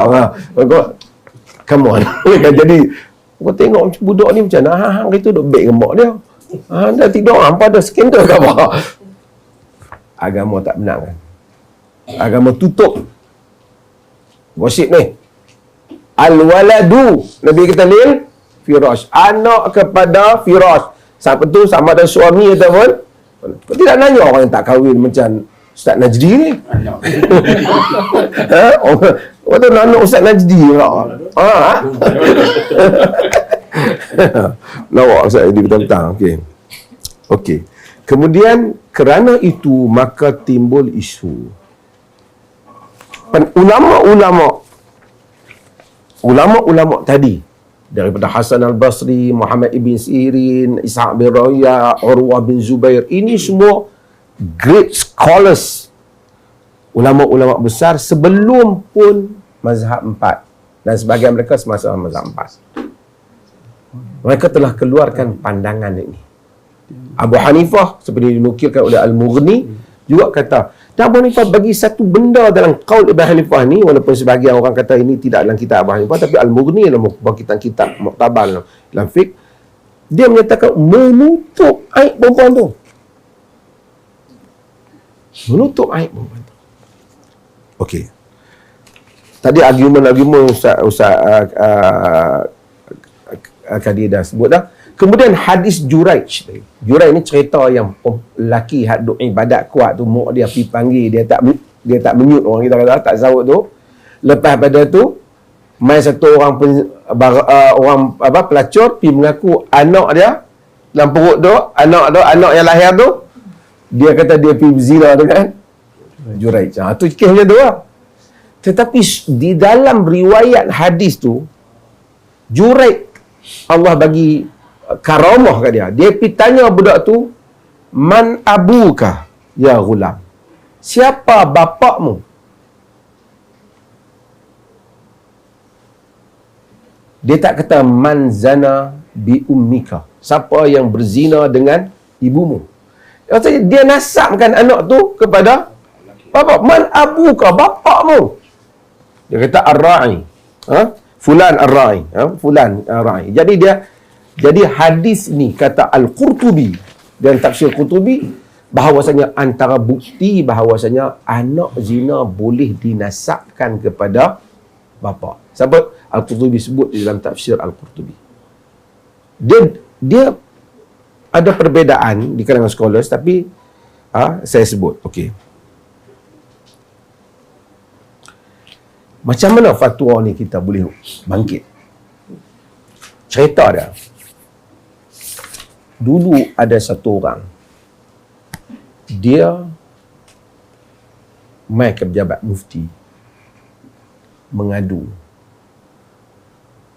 Come on. Jadi kau tengok budak ni macam mana hang itu duk baik gemak dia. Dah tidur hampa dah skandal ke apa? Agama tak benar kan? Agama tutup gosip ni. Al-waladu, Nabi kata lil firash, anak kepada firash. Siapa tu sama ada suami ataupun tidak nanya orang yang tak kahwin macam Ustaz Najdi ni. Orang tu anak Ustaz Najdi pula. Lawak Ustaz Najdi bertentang. Okey. Kemudian kerana itu maka timbul isu. Ulama-ulama tadi daripada Hasan al-Basri, Muhammad ibn Sirin, Ishaq bin Rawiya, Urwah bin Zubair, ini semua great scholars, ulama-ulama besar sebelum pun mazhab 4, dan sebahagian mereka semasa mazhab 4. Mereka telah keluarkan pandangan ini. Abu Hanifah seperti dinukilkan oleh Al-Mughni juga kata, dan Abu Hanifah bagi satu benda dalam qaul Abu Hanifah ni, walaupun sebahagian orang kata ini tidak dalam kitab Abu Hanifah, tapi Al-Mughni dalam kitab Muqtabar dalam fiqh, dia menyatakan menutup aib perempuan tu. Menutup aib perempuan tu. Okey. Tadi argumen-argumen Ustaz Kadir dah sebut dah. Kemudian hadis Juraij. Juraij ni cerita yang lelaki hak duk ibadat kuat tu, mak dia pergi panggil, dia tak menyut, orang kita kata tak sahut tu. Lepas pada tu mai satu orang pelacur pergi mengaku anak dia dalam perut tu, anak yang lahir tu, dia kata dia pergi berzina dengan Juraij. Tu kes macam tu lah. Tetapi di dalam riwayat hadis tu, Juraij Allah bagi karamah kat dia. Dia pergi tanya budak tu, man abuka ya ghulam, siapa bapakmu? Dia tak kata man zana bi ummika, siapa yang berzina dengan ibumu. Maksudnya dia nasabkan anak tu kepada bapak. Man abuka, bapakmu. Dia kata ar-ra'i, fulan ar-ra'i, fulan ar-ra'i. Jadi hadis ni kata Al-Qurtubi dan tafsir Qurtubi, bahawasanya antara bukti bahawasanya anak zina boleh dinasabkan kepada bapa. Sebab Al-Qurtubi sebut di dalam tafsir Al-Qurtubi. Dia ada perbezaan di kalangan scholars, tapi saya sebut. Okey. Macam mana fatwa ni kita boleh bangkit? Cerita dia. Dulu ada satu orang, dia mai ke pejabat mufti. mengadu.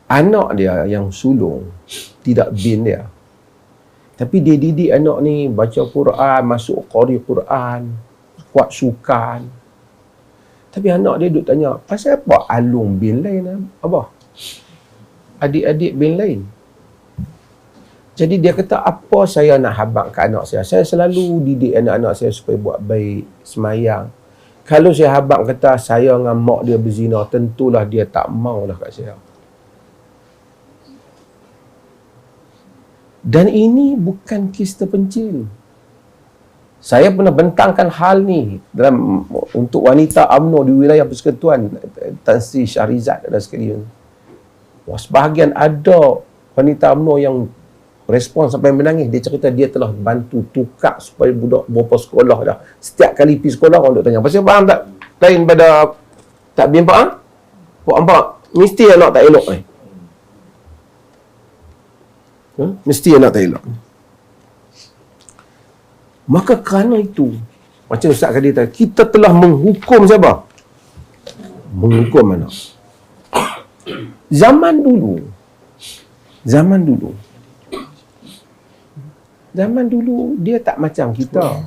Anak dia yang sulung tidak bin dia. Tapi dia didik anak ni baca Quran, masuk qari Quran, kuat sukan. Tapi anak dia duk tanya, pasal apa Alung bin lain, abah? Adik-adik bin lain. Jadi dia kata, apa saya nak habaq ke anak saya? Saya selalu didik anak-anak saya supaya buat baik, semayang. Kalau saya habaq kata saya dengan mak dia berzina, tentulah dia tak mau dah kat saya. Dan ini bukan kes terpencil. Saya pernah bentangkan hal ni untuk wanita UMNO di wilayah Persekutuan Tan Sri Syahrizad dan sekalian. Sebahagian ada wanita UMNO yang respon sampai menangis. Dia cerita dia telah bantu tukar supaya budak berapa sekolah dah. Setiap kali pergi sekolah orang duk tanya, pasal faham tak lain pada tak bimpak ah? Pok ampak mesti anak tak elok ni. Mesti anak tak elok. Maka kerana itu, macam Ustaz tadi kata, kita telah menghukum siapa? Menghukum anak. Zaman dulu dia tak macam kita.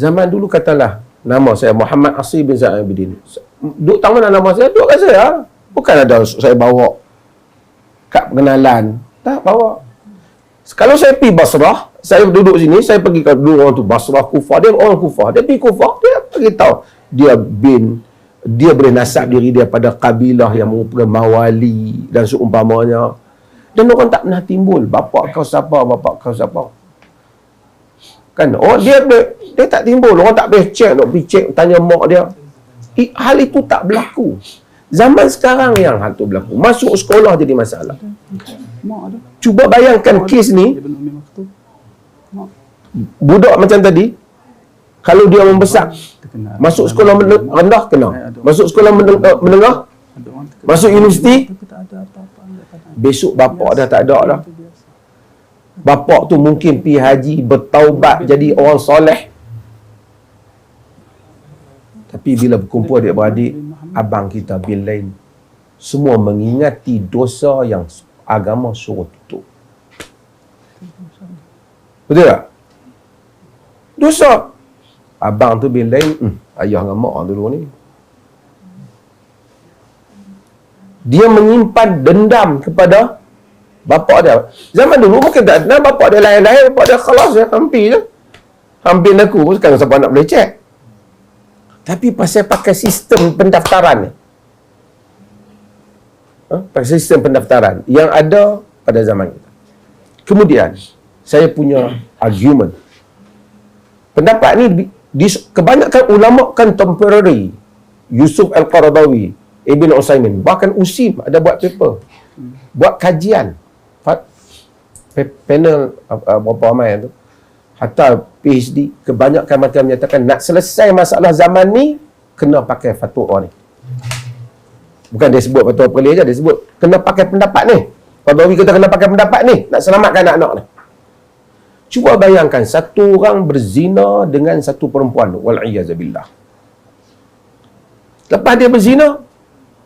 Zaman dulu katalah, nama saya Muhammad Asir bin Zaid Abidin. Duk tahu mana nama saya? Duk kat saya. Bukan ada saya bawa kad pengenalan. Tak bawa. Kalau saya pergi Basrah, saya duduk sini, saya pergi ke dulu orang tu Basrah, Kufah, dia orang Kufah. Dia pergi Kufah, dia beritahu dia boleh nasab diri dia pada kabilah yang merupakan mawali dan seumpamanya. Dan orang tak pernah timbul, bapak kau siapa, bapak kau siapa. Kan? Oh, dia tak timbul, orang tak boleh cek, nak pergi cek, tanya mak dia. Hal itu tak berlaku. Zaman sekarang yang hal itu berlaku. Masuk sekolah jadi masalah. Cuba bayangkan kes ni, budak macam tadi, kalau dia membesar, masuk sekolah rendah, kena. Masuk sekolah menengah, masuk universiti, besok bapak dah tak ada dah. Bapak tu mungkin pergi haji, bertaubat, jadi orang soleh. Tapi bila berkumpul adik-beradik, abang kita bin lain, semua mengingati dosa yang agama suruh tutup. Betul tak? Dosa. Abang tu bin lain, ayah dengan mak dulu ni. Dia menyimpan dendam kepada bapak dia. Zaman dulu mungkin tak ada, bapak dia lahir-lahir, bapak dia khalas, hampir je. Hampir aku, sekarang siapa nak boleh cek. Tapi pasal pakai sistem pendaftaran ni. Pakai sistem pendaftaran yang ada pada zaman kita. Kemudian, saya punya argument. Pendapat ni kebanyakan ulama contemporary, Yusuf Al-Qaradawi, Ibn Usaimin, bahkan USIM ada buat paper, buat kajian, panel berapa ramai tu, hatta PhD, kebanyakan mereka menyatakan nak selesai masalah zaman ni kena pakai fatwa ni. Bukan dia sebut fatwa perlih je, dia sebut kena pakai pendapat ni. Qaradawi kata kena pakai pendapat ni nak selamatkan anak-anak ni. Cuba bayangkan satu orang berzina dengan satu perempuan, wal'iyazabillah. Lepas dia berzina,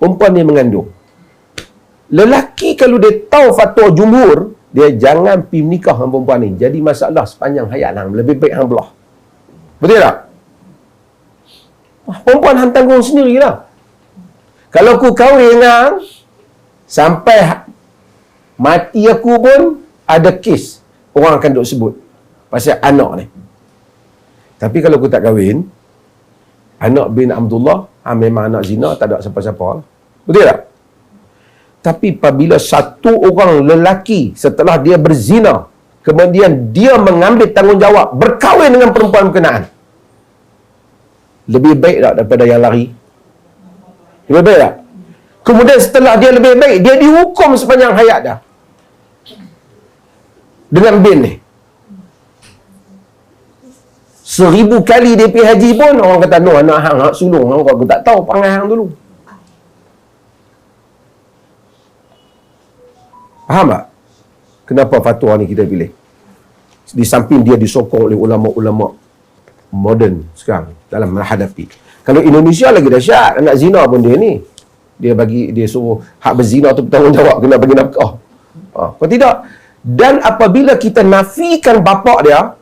perempuan dia mengandung. Lelaki kalau dia tahu fatwa jumhur, dia jangan pergi menikah dengan perempuan ni. Jadi masalah sepanjang hayat hang, lebih baik hang belah. Betul tak? Perempuan hang tanggung sendirilah. Kalau aku kahwin dengan hang, sampai mati aku pun ada kes. Orang akan duk sebut pasal anak ni. Tapi kalau aku tak kahwin, anak bin Abdullah, memang anak zina, tak ada siapa-siapa. Betul tak? Tapi apabila satu orang lelaki setelah dia berzina, kemudian dia mengambil tanggungjawab berkahwin dengan perempuan berkenaan, lebih baik tak daripada yang lari? Lebih baik tak? Kemudian setelah dia lebih baik, dia dihukum sepanjang hayat dah dengan bin ni. 1000 kali dia pergi haji pun orang kata, no, anak hang hak sulung, aku tak tahu perangai hang dulu. Faham tak? Kenapa fatwa ni kita pilih? Di samping dia disokong oleh ulama-ulama moden sekarang dalam menghadapi. Kalau Indonesia lagi dahsyat, anak zina pun dia ni. dia suruh hak berzina tu bertanggungjawab kena bagi nafkah. Kalau tidak, dan apabila kita nafikan bapak dia,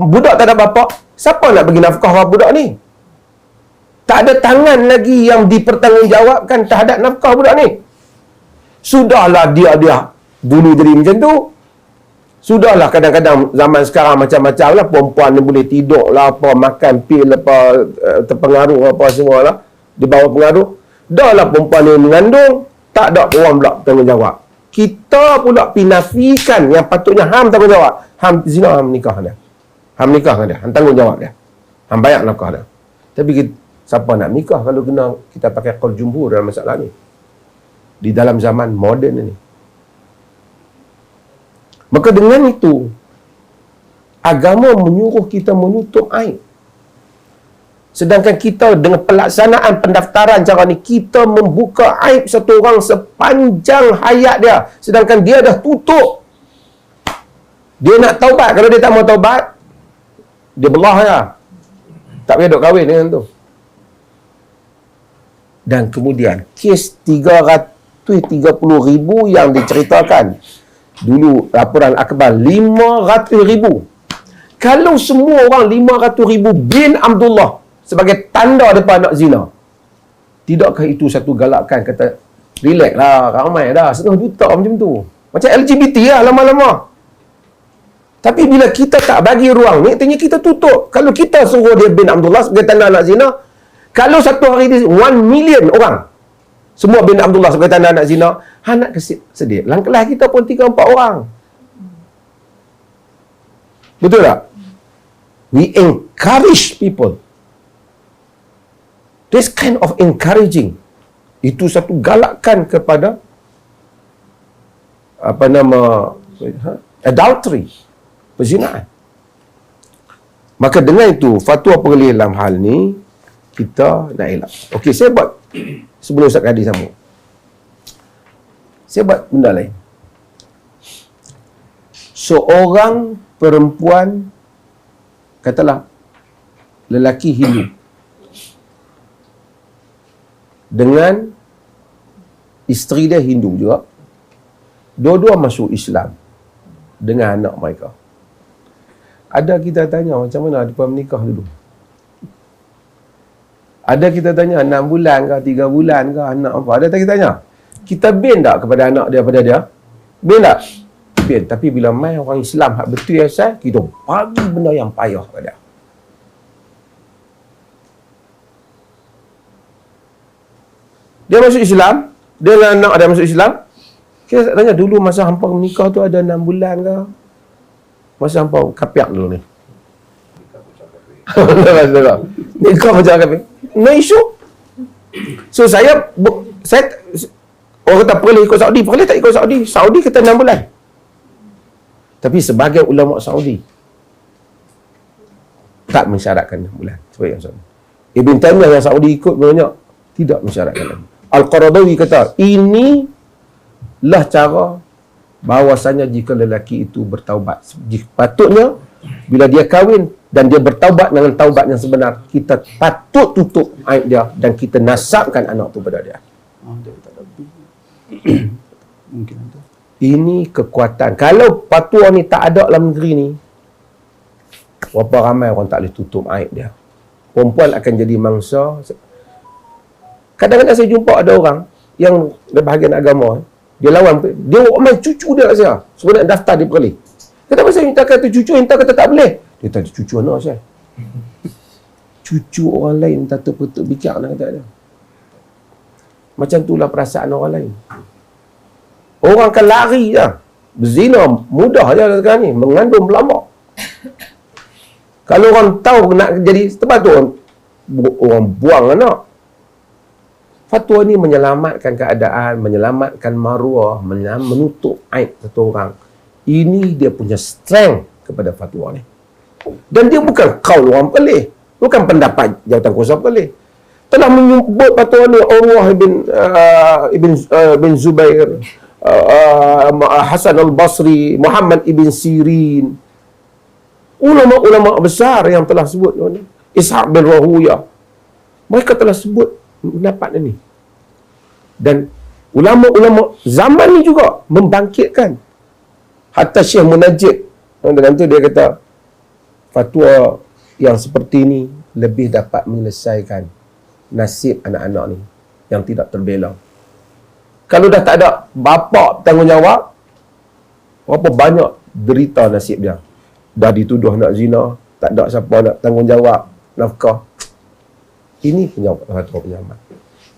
budak tak ada bapak, siapa nak bagi nafkah pada budak ni? Tak ada tangan lagi yang dipertanggungjawabkan terhadap nafkah budak ni. Sudahlah dia dulu jadi macam tu. Sudahlah kadang-kadang zaman sekarang macam-macam lah. Perempuan ni boleh tidur lah, apa, makan pil, apa, terpengaruh apa semua lah. Dia bawa pengaruh. Dah lah perempuan ni mengandung, tak ada orang pula tanggungjawab. Kita pula pinafikan yang patutnya ham tanggungjawab. Ham zina, ham nikah dia. Ham nikah dengan dia. Ham tanggungjawab dia. Ham bayar nafkah dia. Tapi siapa nak nikah kalau kena kita pakai qaul jumhur dalam masalah ni? Di dalam zaman moden ini. Maka dengan itu, agama menyuruh kita menutup aib. Sedangkan kita dengan pelaksanaan pendaftaran cara ni, kita membuka aib satu orang sepanjang hayat dia. Sedangkan dia dah tutup. Dia nak taubat. Kalau dia tak mau taubat, dia belah ya. Tak payah duk kahwin dengan tu. Dan kemudian, kes 330,000 yang diceritakan. Dulu laporan akhbar 500,000. Kalau semua orang 500,000 bin Abdullah sebagai tanda depan nak zina, tidakkah itu satu galakan kata relax lah, ramai dah 1.5 juta macam tu, macam LGBT lah lama-lama. Tapi bila kita tak bagi ruang ni, artinya kita tutup. Kalau kita suruh dia bin Abdullah sebagai tanda nak zina, kalau satu hari ni 1 million orang semua bin Abdullah sebagai tanda nak zina, nak sedih. Dalam kelas kita pun 3-4 orang. Betul tak? We encourage people. This kind of encouraging, itu satu galakan kepada adultery, perzinaan. Maka dengan itu, fatwa perlis dalam hal ni kita nak elak. Okey, saya buat sebelum Ustaz Kadi sambung, saya buat benda lain. Seorang perempuan, katalah lelaki Hindu dengan isteri dia Hindu juga, dua-dua masuk Islam dengan anak mereka. Ada kita tanya macam mana mereka menikah dulu. Ada kita tanya 6 bulan ke 3 bulan ke anak apa. Ada tak kita tanya? Kita bin tak kepada anak dia pada dia? Bin tak? Bin. Tapi bila mai orang Islam hak betul asal, kita bagi benda yang payah pada dia. Dia masuk Islam, dia dengan anak dia masuk Islam. Kita tanya dulu masa hampa menikah tu ada 6 bulan ke? Masa hampa kapiak dulu ni. Nikah macam kapiak. No issue. So saya orang kata perlu ikut Saudi, perlu tak ikut Saudi. Saudi kata 6 bulan. Tapi sebagai ulama Saudi tak mensyaratkan 6 bulan sebagai yang Saudi. Ibn Taymiyah yang Saudi ikut banyak tidak mensyaratkan. Al-Qaradawi kata ini lah cara bahawasanya jika lelaki itu bertaubat, patutnya bila dia kahwin dan dia bertaubat dengan taubat yang sebenar, kita patut tutup aib dia dan kita nasabkan anak tu pada dia. Mungkin ada. Ini kekuatan. Kalau fatwa ni tak ada dalam negeri ni, berapa ramai orang tak boleh tutup aib dia. Perempuan akan jadi mangsa. Kadang-kadang saya jumpa ada orang yang berbahagian agama, dia lawan, dia ramai cucu dia kat saya, suruh nak daftar di Perlis. Kenapa saya minta kata cucu, minta kata tak boleh? Dia tanya cucu anak saya. Cucu orang lain minta terpetuk bikak nak kata dia. Macam itulah perasaan orang lain. Orang akan lari je. Berzina mudah je sekarang ni, mengandung berlambak. Kalau orang tahu nak jadi sepatutnya orang buang anak. Fatwa ni menyelamatkan keadaan, menyelamatkan maruah, menutup aib satu orang. Ini dia punya strength kepada fatwa ni. Dan dia bukan qaul orang Perlis, bukan pendapat jawatan kuasa Perlis. Telah menyebut fatwa ni Urwah ibn Zubair, Hasan al-Basri, Muhammad ibn Sirin, ulama-ulama besar yang telah sebut ni. Ishaq bin Rahuyah, mereka telah sebut pendapat dia ni. Dan ulama-ulama zaman ni juga membangkitkan. Hatta Syekh Munajjid dalam tu dia kata fatwa yang seperti ni lebih dapat menyelesaikan nasib anak-anak ni yang tidak terbela. Kalau dah tak ada bapa tanggungjawab, berapa banyak derita nasib dia. Dah dituduh nak zina, tak ada siapa nak tanggungjawab nafkah. Ini fatwa penyaman.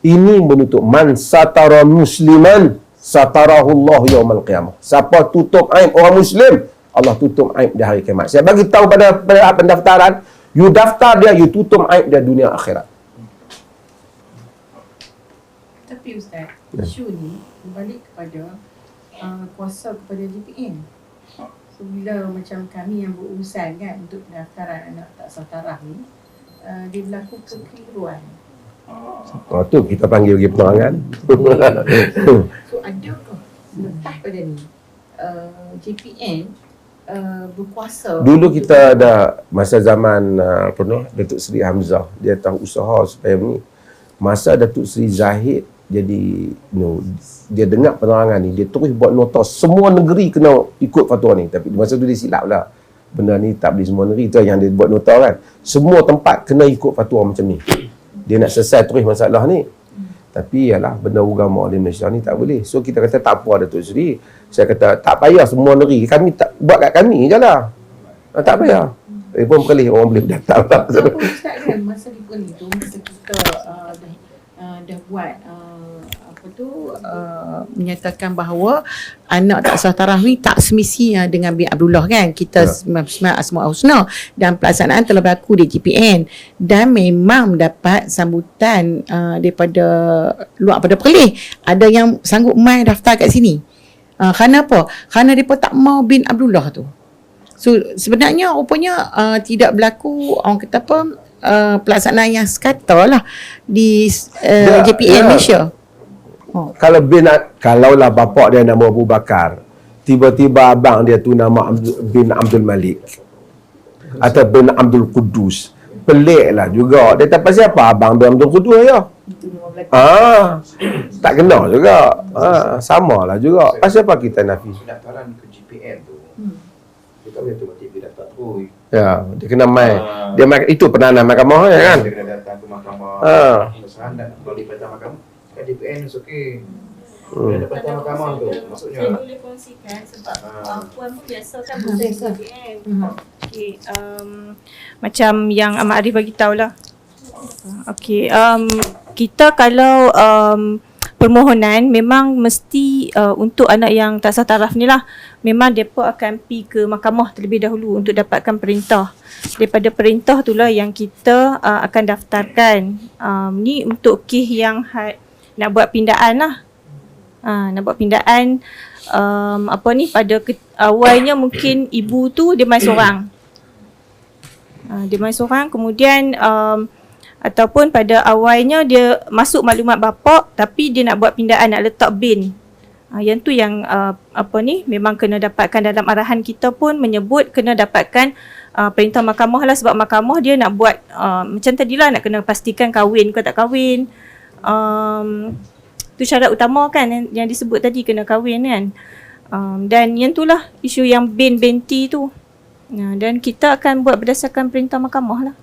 Ini menutup man satara musliman satarahullah yaumal qiyamah. Siapa tutup aib orang Muslim, Allah tutup aib di hari kiamat. Saya bagi tahu pada pendaftaran, you daftar dia, you tutup aib dia dunia akhirat. Tapi Ustaz, isu ni berbalik kepada kuasa kepada DPN. So bila macam kami yang berurusan kan untuk pendaftaran anak tak sah taraf ni, dia berlaku kekeliruan. Tu kita panggil pergi penerangan. So adakah lepas pada ni JPN berkuasa? Dulu kita ada masa zaman Datuk Seri Hamzah, dia tahu usaha supaya ni. Masa Datuk Seri Zahid jadi dia dengar penerangan ni, dia terus buat nota semua negeri kena ikut fatwa ni. Tapi masa tu dia silap lah, benda ni tak boleh semua negeri. Tu yang dia buat nota kan, semua tempat kena ikut fatwa macam ni. Dia nak selesai terus masalah ni. Tapi yalah, benda agama di Malaysia ni tak boleh. So kita kata tak apa Datuk Seri. Saya kata tak payah semua negeri, kami tak buat kat kami je lah. Tak payah. Pun perlih orang boleh datang lah. Apa Ustaz kan masa di pun itu, masa kita dah buat menyatakan bahawa anak tak sah taraf ni tak semestinya dengan bin Abdullah kan. Kita Asmaul Husna dan pelaksanaan telah berlaku di JPN dan memang mendapat sambutan daripada luar pada Perlis. Ada yang sanggup mai daftar kat sini. Kerana apa? Kerana mereka tak mau bin Abdullah tu. So sebenarnya rupanya tidak berlaku orang kata apa pelaksanaan yang sekata lah di JPN Malaysia. Kalaulah bapak dia nama Abu Bakar, tiba-tiba abang dia tu nama bin Abdul Malik atau bin Abdul Qudus, pelik lah juga. Dia tak pasal apa abang bin Abdul Qudus ya. Tak kena juga. Sama lah juga. Pasal apa kita nafi? Pendaftaran ke JPN tu, kita boleh tu dia daftar terus. Ya, dia kena mai. Dia mai itu peranan mahkamah ya kan? Dia kena datang ke mahkamah. Pesahan dan melalui perintah mahkamah. Kat JPN okey. Dia ada perintah mahkamah tu. Maksudnya Saya boleh kongsikan sebab puan pun biasa kan berusaha JPN. Okey, macam yang Ahmad Arif bagi tahu lah. Okey, kita kalau permohonan memang mesti untuk anak yang tak sah taraf ni lah, memang mereka akan pergi ke mahkamah terlebih dahulu untuk dapatkan perintah. Daripada perintah itulah yang kita akan daftarkan. Ni untuk kes yang nak buat pindaan lah. Nak buat pindaan pada awalnya mungkin ibu tu dia main seorang. Dia main seorang, kemudian ataupun pada awalnya dia masuk maklumat bapa tapi dia nak buat pindaan, nak letak bin. Yang tu yang memang kena dapatkan dalam arahan kita pun menyebut kena dapatkan perintah mahkamah lah, sebab mahkamah dia nak buat macam tadilah, nak kena pastikan kahwin ke tak kahwin. Tu syarat utama kan yang disebut tadi, kena kahwin kan. Dan yang itulah isu yang bin binti tu. Dan kita akan buat berdasarkan perintah mahkamah lah.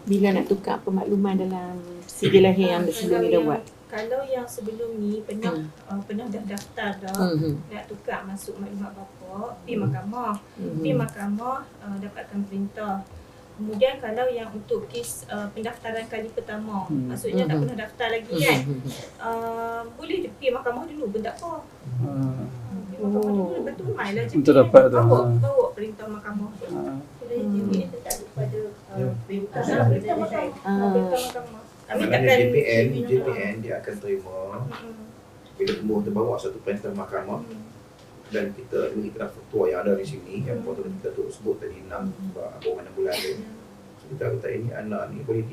Bila nak tukar pemakluman dalam sijil lahir yang sebelum ni dah buat? Kalau yang sebelum ni pernah dah daftar dah, nak tukar masuk maklumat bapa, pergi mahkamah. Pergi mahkamah dapatkan perintah. Kemudian kalau yang untuk kes pendaftaran kali pertama, maksudnya tak pernah daftar lagi kan, boleh dia pergi mahkamah dulu pun tak apa. Pergi mahkamah dulu, betul mailah je. Untuk dapat tu. Bawa perintah mahkamah tu. Jadi dia tetap pada perintah mahkamah. Kami Maknanya takkan JPN dia akan terima bila umur terbawa satu perintah mahkamah dan kita ini ikrar fatwa yang ada di sini yang patut kita tu sebut tadi 6 mana bulan dia. So, kita kata ini anak ni boleh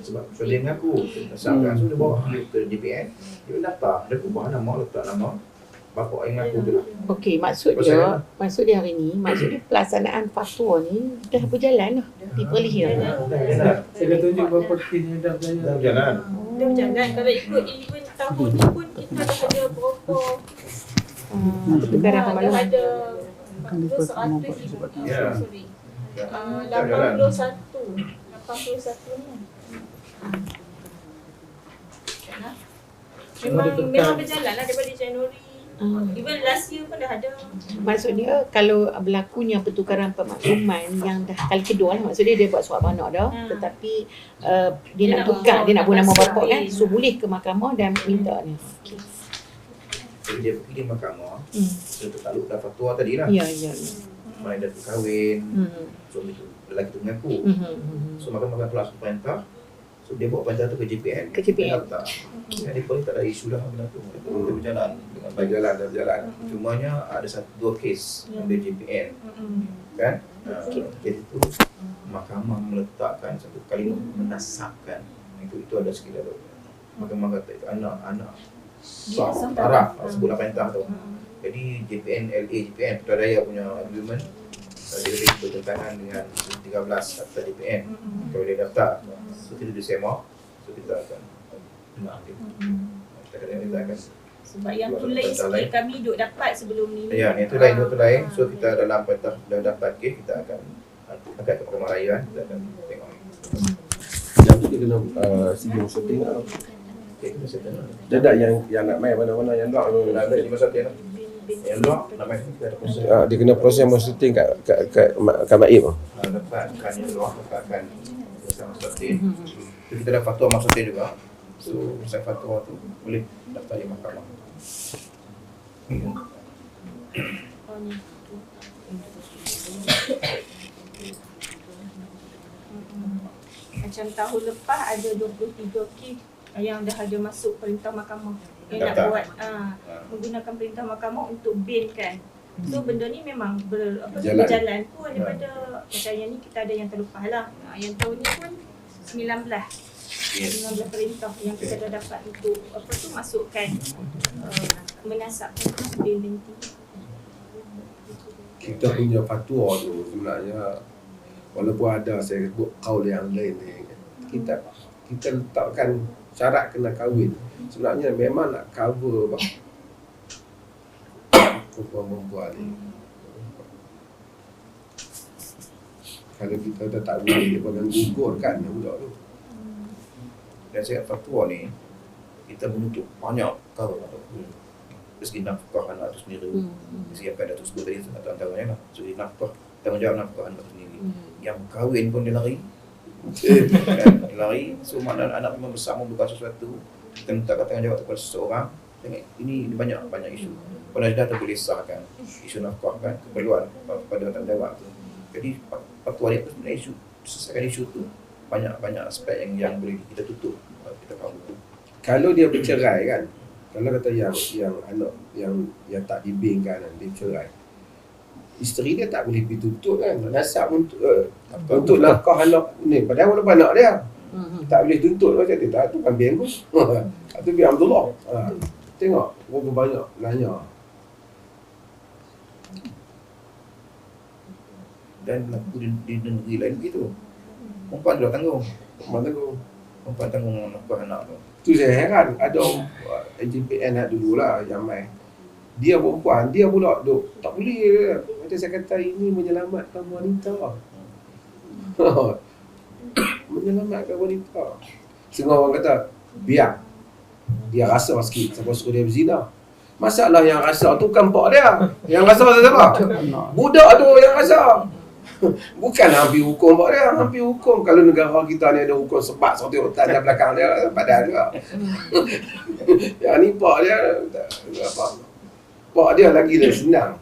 sebab so dia mengaku nasabkan so dia bawa ke JPN dia daftar dia ubah nama letak nama bapa yang mengaku tu lah. Okey, maksud dia hari ni, maksud dia pelaksanaan fatwa ni dah berjalan lah. Diperlihatkan. Dah Saya tunjuk beberapa kes yang dah berjalan. berjalan. Dia berjalan. Kalau ikut event tahun ni pun kita dah ada berapa Pertukaran dah pemaluan. ada 100 Ya. sorry. Dah berjalan. 81 ni. Memang berjalan lah daripada Januari. Even last year pun dah ada. Maksud dia kalau berlakunya pertukaran pemakluman yang dah kali kedua lah, maksud dia buat surat beranak dah, tetapi dia nak tukar, dia nak buat nama bapak kan, so boleh ke mahkamah dan minta ni. Okey. Jadi dia pergi di mahkamah so tertakluk dah fatwa tadi lah. Ya. Mana dah berkahwin suami tu lelaki tu mengaku so mahkamah kelas perintah so dia bawa perintah tu ke JPN Dia daftar. Jadi polis tak ada isu lah benda tu. Dia berjalan dengan baik. Berjalan. Cumanya ada dua kes ambil JPN kan. Kes itu mahkamah meletakkan satu kalimah menasabkan itu ada sekitar mahkamah kata itu anak sah taraf sebutlah perintah tu. Jadi JPN LA JPN Putrajaya punya agreement dia lebih bertentangan dengan 13 Akta JPN kalau dia daftar. So kita disema so kita akan dengar dia. Kita akan Sebab yang tu lain sikit kami duk dapat sebelum ni. ya, yang tu lain. So kita dalam perintah dah dapat kes kita akan angkat ke Mahkamah Raya kita akan tengok. Yang tu dia kena sebelum syuting lah. Okey, kita settle. Dia tak yang nak main mana-mana yang luar tu. Dah ada 5 saat lah. Yang luar nak main kita ada proses. Dia kena proses mau syuting kat Maib. Dapatkan yang luar dapatkan bersama Sotin. So kita dah fatwa Mak Sotin juga. So saya fatwa tu boleh daftar di mahkamah. Macam tahun lepas ada 23 kes yang dah ada masuk perintah mahkamah yang nak Daftar. buat menggunakan perintah mahkamah untuk ban kan. So benda ni memang berjalan pun daripada macam yang ni kita ada yang terlepas lah. Yang tahun ni pun 19 perintah yang kita dah dapat untuk masukkan menasabkan ban nanti. Kita punya fatwa tu sebenarnya walaupun ada saya sebut kaul yang lain ni, kita letakkan syarat kena kahwin. Sebenarnya memang nak cover perempuan ni. Kalau kita dah tak boleh, dia akan gugurkan budak tu. Dan saya fatwa ni kita menutup banyak perkara dari segi nafkah anak tu sendiri. Dari segi apa yang Datuk sebut tadi antaranya lah. Dari nafkah, tanggungjawab nafkah anak tu sendiri. Yang kahwin pun dia lari. Dia lari. So makna anak memang besar membuka sesuatu. Kita minta tanggungjawab kepada seseorang. Ini banyak isu. Pada dah boleh sahkan isu nafkah kan, keperluan pada tanggungjawab tu. Jadi fatwa dia sebenarnya isu selesaikan isu tu banyak aspek yang boleh kita tutup kita faham tu. Kalau dia bercerai kan, kalau kata yang anak yang tak dibingkan dia cerai, isteri dia tak boleh pergi tuntut kan, nasab untuk nafkah anak ni, padahal walaupun anak dia tak boleh tuntut macam dia tak tu kan biar aku tu biar Abdullah. Tengok berapa banyak nanya. Dan berlaku di negeri lain begitu. Perempuan dah tanggung. Perempuan tanggung nafkah anak tu. Tu saya heran, ada JPN dululah yang main. Dia perempuan, dia pula duk tak boleh. Macam saya kata ini menyelamatkan wanita. Menyelamatkan wanita. Setengah orang kata biar dia rasa sikit siapa suruh dia berzina. Masalah yang rasa tu bukan pak dia. Yang rasa pasal siapa? Budak tu yang rasa. Bukan hampir hukum pak dia, hampir hukum. Kalau negara kita ni ada hukum sebab satu hutan di belakang dia, badan juga. Yang ni pak dia, apa? Pak dia lagi dia senang.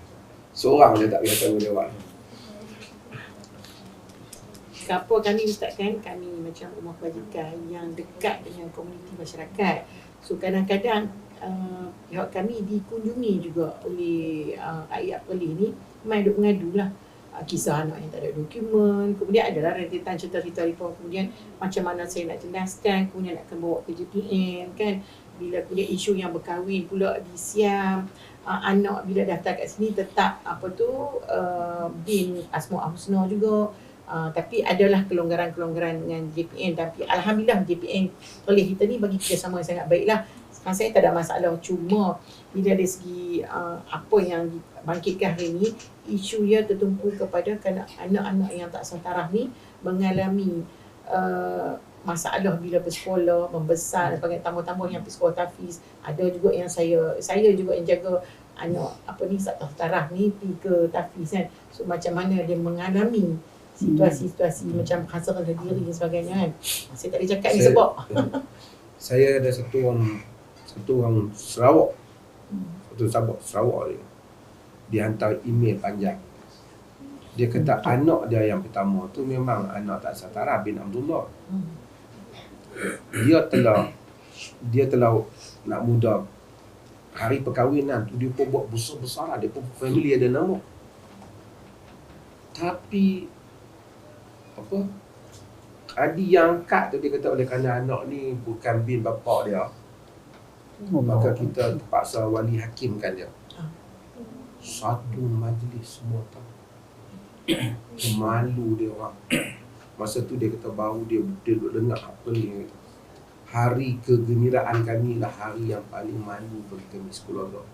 Seorang dia tak boleh tanggungjawab. Kapur kami Ustaz kan, kami macam rumah kebajikan yang dekat dengan komuniti masyarakat. So kadang-kadang pihak kami dikunjungi juga oleh rakyat Perlis ni, main duk mengadu lah. Kisah anak yang tak ada dokumen, kemudian adalah rentetan cerita-cerita report, kemudian macam mana saya nak jelaskan, kemudian nak bawa ke JPN kan, bila kemudian isu yang berkahwin pula di Siam, anak bila daftar kat sini tetap bin Asmaul Husna juga. Tapi adalah kelonggaran-kelonggaran dengan JPN, tapi alhamdulillah JPN oleh kita ni bagi kerjasama yang sangat baiklah. Sekarang saya tak ada masalah, cuma bila dari segi apa yang dibangkitkan hari ni, isu dia tertumpu kepada kerana anak-anak yang tak sah taraf ni mengalami masalah bila bersekolah, membesar, sebagai tambah-tambah yang pergi sekolah tahfiz. Ada juga yang saya juga yang jaga anak tak sah taraf ni pergi ke tahfiz kan. So macam mana dia mengalami situasi-situasi macam rasa rendah diri dan sebagainya kan. Saya tak boleh cakap ni sebab saya ada satu orang Sarawak, satu Sabah Sarawak dia hantar email panjang. Dia kata anak dia yang pertama tu memang anak tak sah taraf bin Abdullah. Dia telah nak muda hari perkahwinan tu, dia pun buat besar-besar, dia pun family ada nama. Tapi adik yang angkat tu dia kata oleh kerana anak ni bukan bin bapa dia, maka kita terpaksa wali hakimkan dia. Satu majlis semua tahu. Malu dia orang. Masa tu dia kata baru dia dengar apa ni. Hari kegembiraan kami lah hari yang paling malu bagi kami sekeluarga.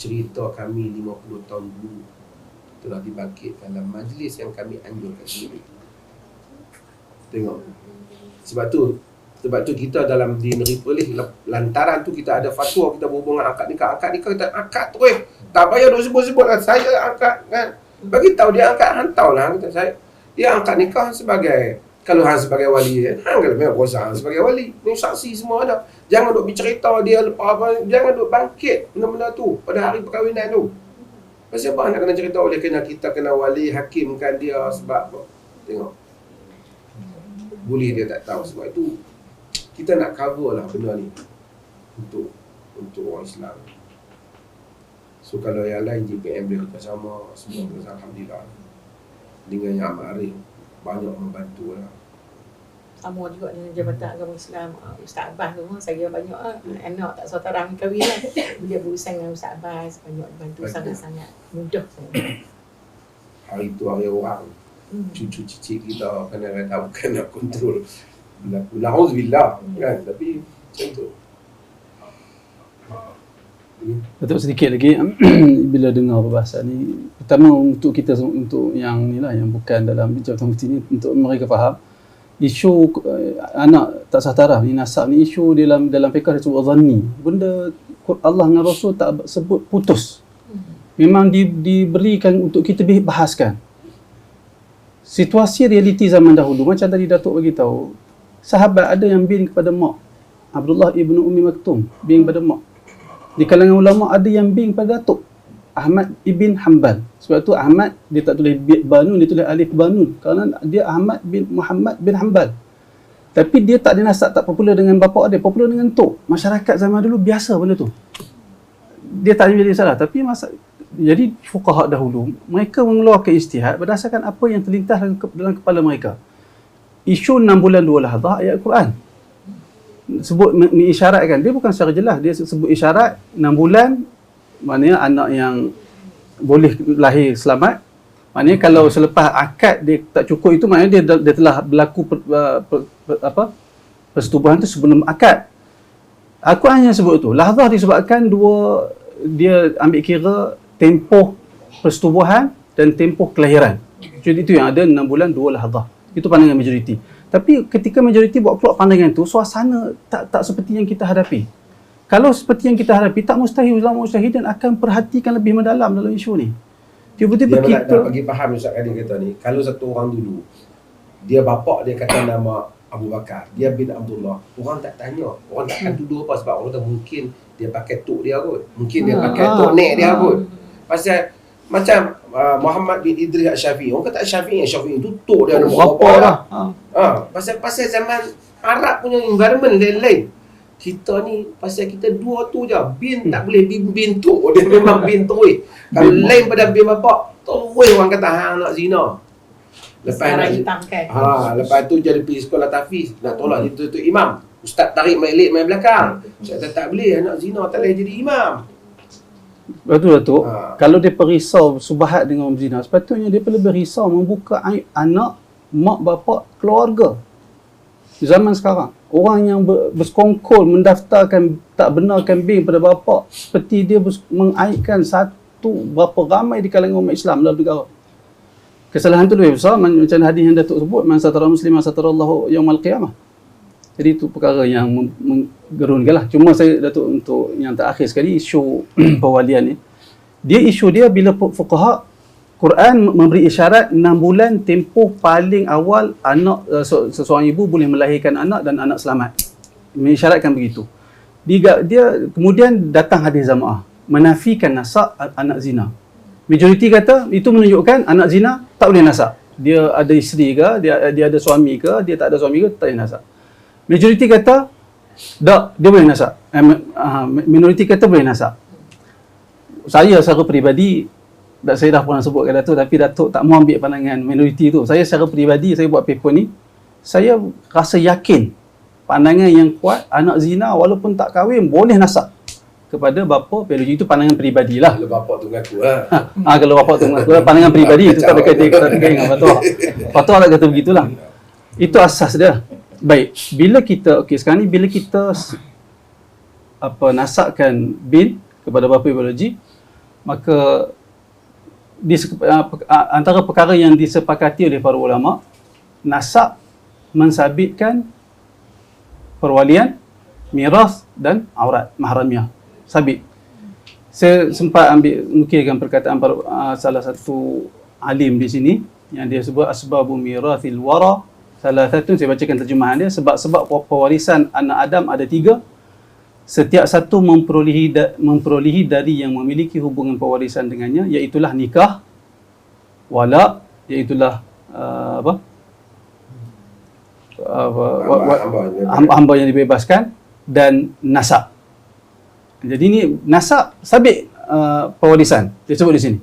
Cerita kami 50 tahun dulu telah dibangkitkan dalam majlis yang kami anjurkan sendiri. Tengok. Sebab tu kita dalam di negeri Perlis, lantaran tu kita ada fatwa, kita berhubung dengan akad nikah kita angkat terus. Tak payah duk sebut-sebut lah, saya angkat kan. Bagi tahu dia angkat, hantaulah kata saya. Dia angkat nikah sebagai, kalau hang sebagai wali, hang kalau memang kuasa hang sebagai wali. Ni saksi semua ada. Jangan duk bercerita dia lepas apa, jangan duk bangkit benda-benda tu pada hari perkahwinan tu. Pasal apa nak kena cerita oleh kena kita kena wali hakimkan dia sebab apa? Tengok. Boleh dia tak tahu, sebab itu kita nak cover lah benda ni untuk orang Islam. So kalau yang lain JPM boleh kerjasama semua, alhamdulillah. Dengan Yang Amat Arif banyak membantu lah. sama juga dengan Jabatan Agama Islam. Ustaz Abbas tu saya banyak anak tak sah taraf kahwin lah. Dia berurusan dengan Ustaz Abbas, banyak bantu, sangat-sangat mudah saya. Hari tu hari orang, cucu cicit kita kadang-kadang bukan nak kontrol. Na'udzubillah kan, tapi macam tu. Betul sedikit lagi bila dengar perbahasan ni, pertama untuk kita, untuk yang ni lah, yang bukan dalam jabatan mufti ni, untuk mereka faham isu anak tak sah taraf ni, nasab ni, isu dalam fiqh disebut dhanni. Benda Allah dengan Rasul tak sebut putus, memang diberikan untuk kita bahaskan situasi realiti zaman dahulu. Macam tadi Datuk bagi tahu, sahabat ada yang bin kepada mak, Abdullah ibnu Ummi Maktum bin kepada mak. Di kalangan ulama ada yang bin pada Datuk Ahmad ibn Hanbal. Sebab tu Ahmad dia tak tulis Banun, dia tulis alif Banun, kerana dia Ahmad bin Muhammad bin Hanbal. Tapi dia tak ada nasab, tak popular dengan bapa dia, popular dengan tok. Masyarakat zaman dulu biasa benda tu. Dia tak jadi salah, tapi jadi fuqaha dahulu mereka mengeluarkan ijtihad berdasarkan apa yang terlintas dalam kepala mereka. Isu 6 bulan 2 lahzah ayat Quran sebut mengisyaratkan, dia bukan secara jelas, dia sebut isyarat 6 bulan, maknanya anak yang boleh lahir selamat. Maknanya kalau selepas akad dia tak cukup, itu maknanya dia telah berlaku persetubuhan tu sebelum akad. Al-Quran yang sebut tu lahzah disebabkan dia ambil kira tempoh persetubuhan dan tempoh kelahiran. Jadi itu yang ada 6 bulan 2 lahzah. Itu pandangan majoriti. Tapi ketika majoriti buat keluar pandangan tu, suasana tak seperti yang kita hadapi. Kalau seperti yang kita hadapi, tak mustahil ulama mujtahidin akan perhatikan lebih mendalam dalam isu ni. Tiba-tiba dia kita nak bagi faham Ustaz Kadir kata ni, kalau satu orang dulu dia bapak dia kata nama Abu Bakar, dia bin Abdullah, orang tak tanya, orang tak akan tuduh apa, sebab orang kata mungkin dia pakai tok dia kot, mungkin dia pakai tok nek dia kot. Pasal Macam Muhammad bin Idris Al-Syafi'i. Orang kata Al-Syafi'i tutup dia Berapa dah? pasal zaman Arab punya environment lain-lain. Kita ni pasal kita dua tu je. Bin tak boleh bin tu. Dia memang bin tu. Kalau lain pada bin bapak, terus orang kata hang nak zina. Lepas nak hitam kan. lepas tu jadi pergi sekolah tahfiz, nak tolak jadi tutup imam. Ustaz tarik main belakang. Saya kata tak boleh, anak zina tak boleh jadi imam. Betul Datuk. Kalau dia perisau subahat dengan orang zina, sepatutnya dia lebih risau membuka aib anak, mak bapak, keluarga. Zaman sekarang, orang yang bersekongkol mendaftarkan tak benarkan bil pada bapak, seperti dia mengaibkan berapa ramai di kalangan umat Islam dalam negara. Kesalahan itu lebih besar macam hadis yang Datuk sebut, man satara musliman satarallahu yaumal qiyamah. Jadi itu perkara yang menggerunkan lah. Cuma saya Datuk untuk yang terakhir sekali, isu perwalian ni, isu dia bila fuqaha Quran memberi isyarat 6 bulan tempoh paling awal anak seseorang ibu boleh melahirkan anak dan anak selamat. Mengisyaratkan begitu. Dia kemudian datang hadis Zam'ah menafikan nasab anak zina. Majoriti kata itu menunjukkan anak zina tak boleh nasab. Dia ada isteri ke, dia ada suami ke, dia tak ada suami ke, tak boleh nasab. Majoriti kata tak, dia boleh nasab. Minoriti kata boleh nasab. Saya secara peribadi, saya dah pernah sebut ke Datuk, tapi Datuk tak mau ambil pandangan minoriti tu. Saya secara peribadi, saya buat paper ni, saya rasa yakin pandangan yang kuat, anak zina walaupun tak kahwin boleh nasab kepada bapa biologi. Itu pandangan peribadi lah. Kalau bapak tu mengaku lah. Kalau bapa tu mengaku lah, pandangan peribadi itu tak ada kaitan dengan fatwa. Fatwa tak kata begitulah. Itu asas dia. Baik, bila kita sekarang ni bila kita nasabkan bin kepada bapa biologi, maka antara perkara yang disepakati oleh para ulama, nasab mensabitkan perwalian, miras dan aurat mahramiah. Sabit. Saya sempat nukilkan perkataan salah satu alim di sini yang dia sebut asbabu mirathil wara salasatun. Saya bacakan terjemahan dia. Sebab-sebab pewarisan anak Adam ada 3. Setiap satu memperolehi dari yang memiliki hubungan pewarisan dengannya, iaitulah nikah, wala, iaitulah hamba yang dibebaskan, dan nasab. Jadi ni nasab sabit pewarisan dia sebut di sini.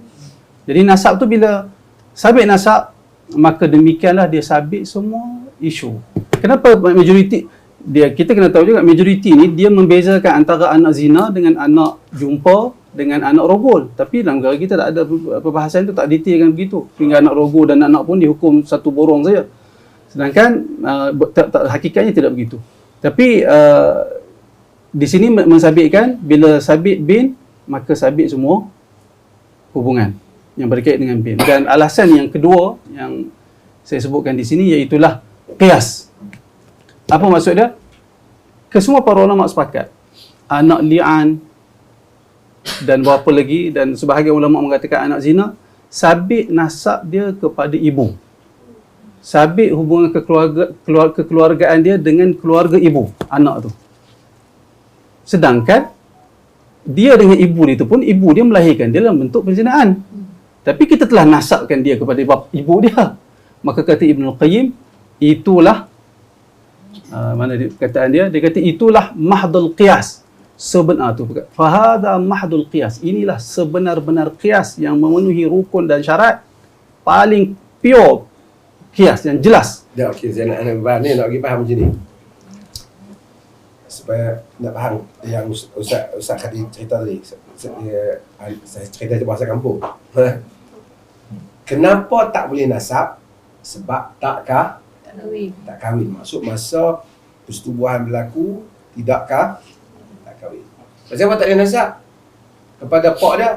Jadi nasab tu bila sabit nasab, maka demikianlah dia sabit semua isu. Kenapa majoriti kita kena tahu juga majoriti ni dia membezakan antara anak zina dengan anak jumpa dengan anak rogol. Tapi dalam negara kita tak ada perbahasan tu, tak detailkan begitu. Hingga anak rogol dan anak pun dihukum satu borong saja. Sedangkan hakikatnya tidak begitu. Tapi di sini mensabitkan bila sabit bin, maka sabit semua hubungan yang berkait dengan bin. Dan alasan yang kedua yang saya sebutkan di sini iaitulah qiyas. Apa maksud dia? Kesemua para ulama sepakat anak li'an dan berapa lagi, dan sebahagian ulama mengatakan anak zina, sabit nasab dia kepada ibu. Sabit hubungan kekeluargaan dia dengan keluarga ibu, anak tu. Sedangkan dia dengan ibu dia tu pun, ibu dia melahirkan dia dalam bentuk perzinaan. Tapi kita telah nasabkan dia kepada ibu dia. Maka kata Ibnul Qayyim, itulah mana perkataan dia kata itulah mahdul qiyas. Sebenar tu fahadha mahdul qiyas, inilah sebenar-benar qiyas yang memenuhi rukun dan syarat, paling pure qiyas yang jelas. Okey, saya nak bagi faham macam ni. Supaya nak faham yang Ustaz Khadir cerita tadi. Saya cerita je bahasa kampung. Kenapa tak boleh nasab? Sebab tak kahwin. Maksud masa persetubuhan berlaku, tidakkah tak kahwin. Pasal apa tak boleh nasab kepada pak dia?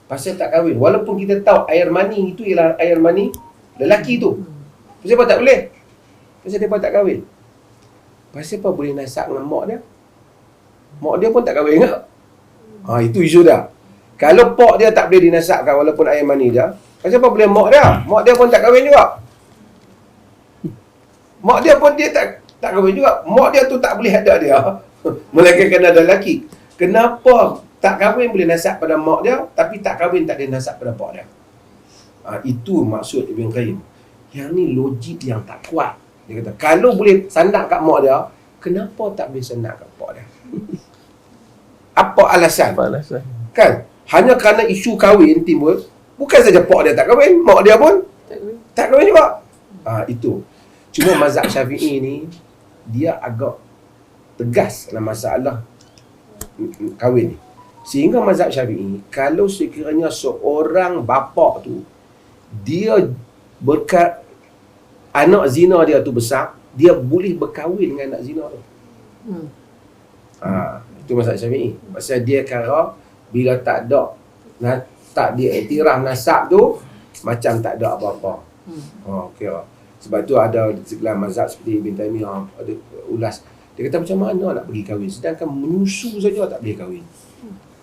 Pasal tak kahwin. Walaupun kita tahu air mani itu ialah air mani lelaki tu. Pasal apa tak boleh? Pasal dia pun tak kahwin. Pasal apa boleh nasab dengan mak dia? Mak dia pun tak kahwin ke? Itu isu dah. Kalau pak dia tak boleh dinasabkan walaupun air mani dia, pasal apa boleh mak dia? Mak dia pun tak kahwin juga. Mak dia pun dia tak kahwin juga. Mak dia tu tak boleh ada dia. Melainkan kena ada lelaki. Kenapa Tak kahwin boleh nasab pada mak dia, tapi tak kahwin tak ada nasab pada pak dia. Itu maksud Ibn Qayyim. Yang ni logik yang tak kuat. Dia kata, kalau boleh sandak kat mak dia, kenapa tak boleh sandak kat pak dia? Apa alasan? Apa alasan? Kan? Hanya kerana isu kahwin timbul, bukan saja pak dia tak kahwin, mak dia pun tak kahwin juga. Itu. Cuma mazhab Syafi'i ni, dia agak tegas dalam masalah kahwin ni. Sehingga mazhab Syafi'i, kalau sekiranya seorang bapa tu, dia berkat anak zina dia tu besar, dia boleh berkahwin dengan anak zina tu. Itu mazhab Syafi'i. Pasal dia kira bila tak ada, tak diiktiraf nasab tu, macam tak ada apa-apa. Kira. Sebab tu ada dalam mazhab seperti Ibn Taymiyah, ada ulas. Dia kata macam mana nak pergi kahwin? Sedangkan menyusu saja tak boleh kahwin.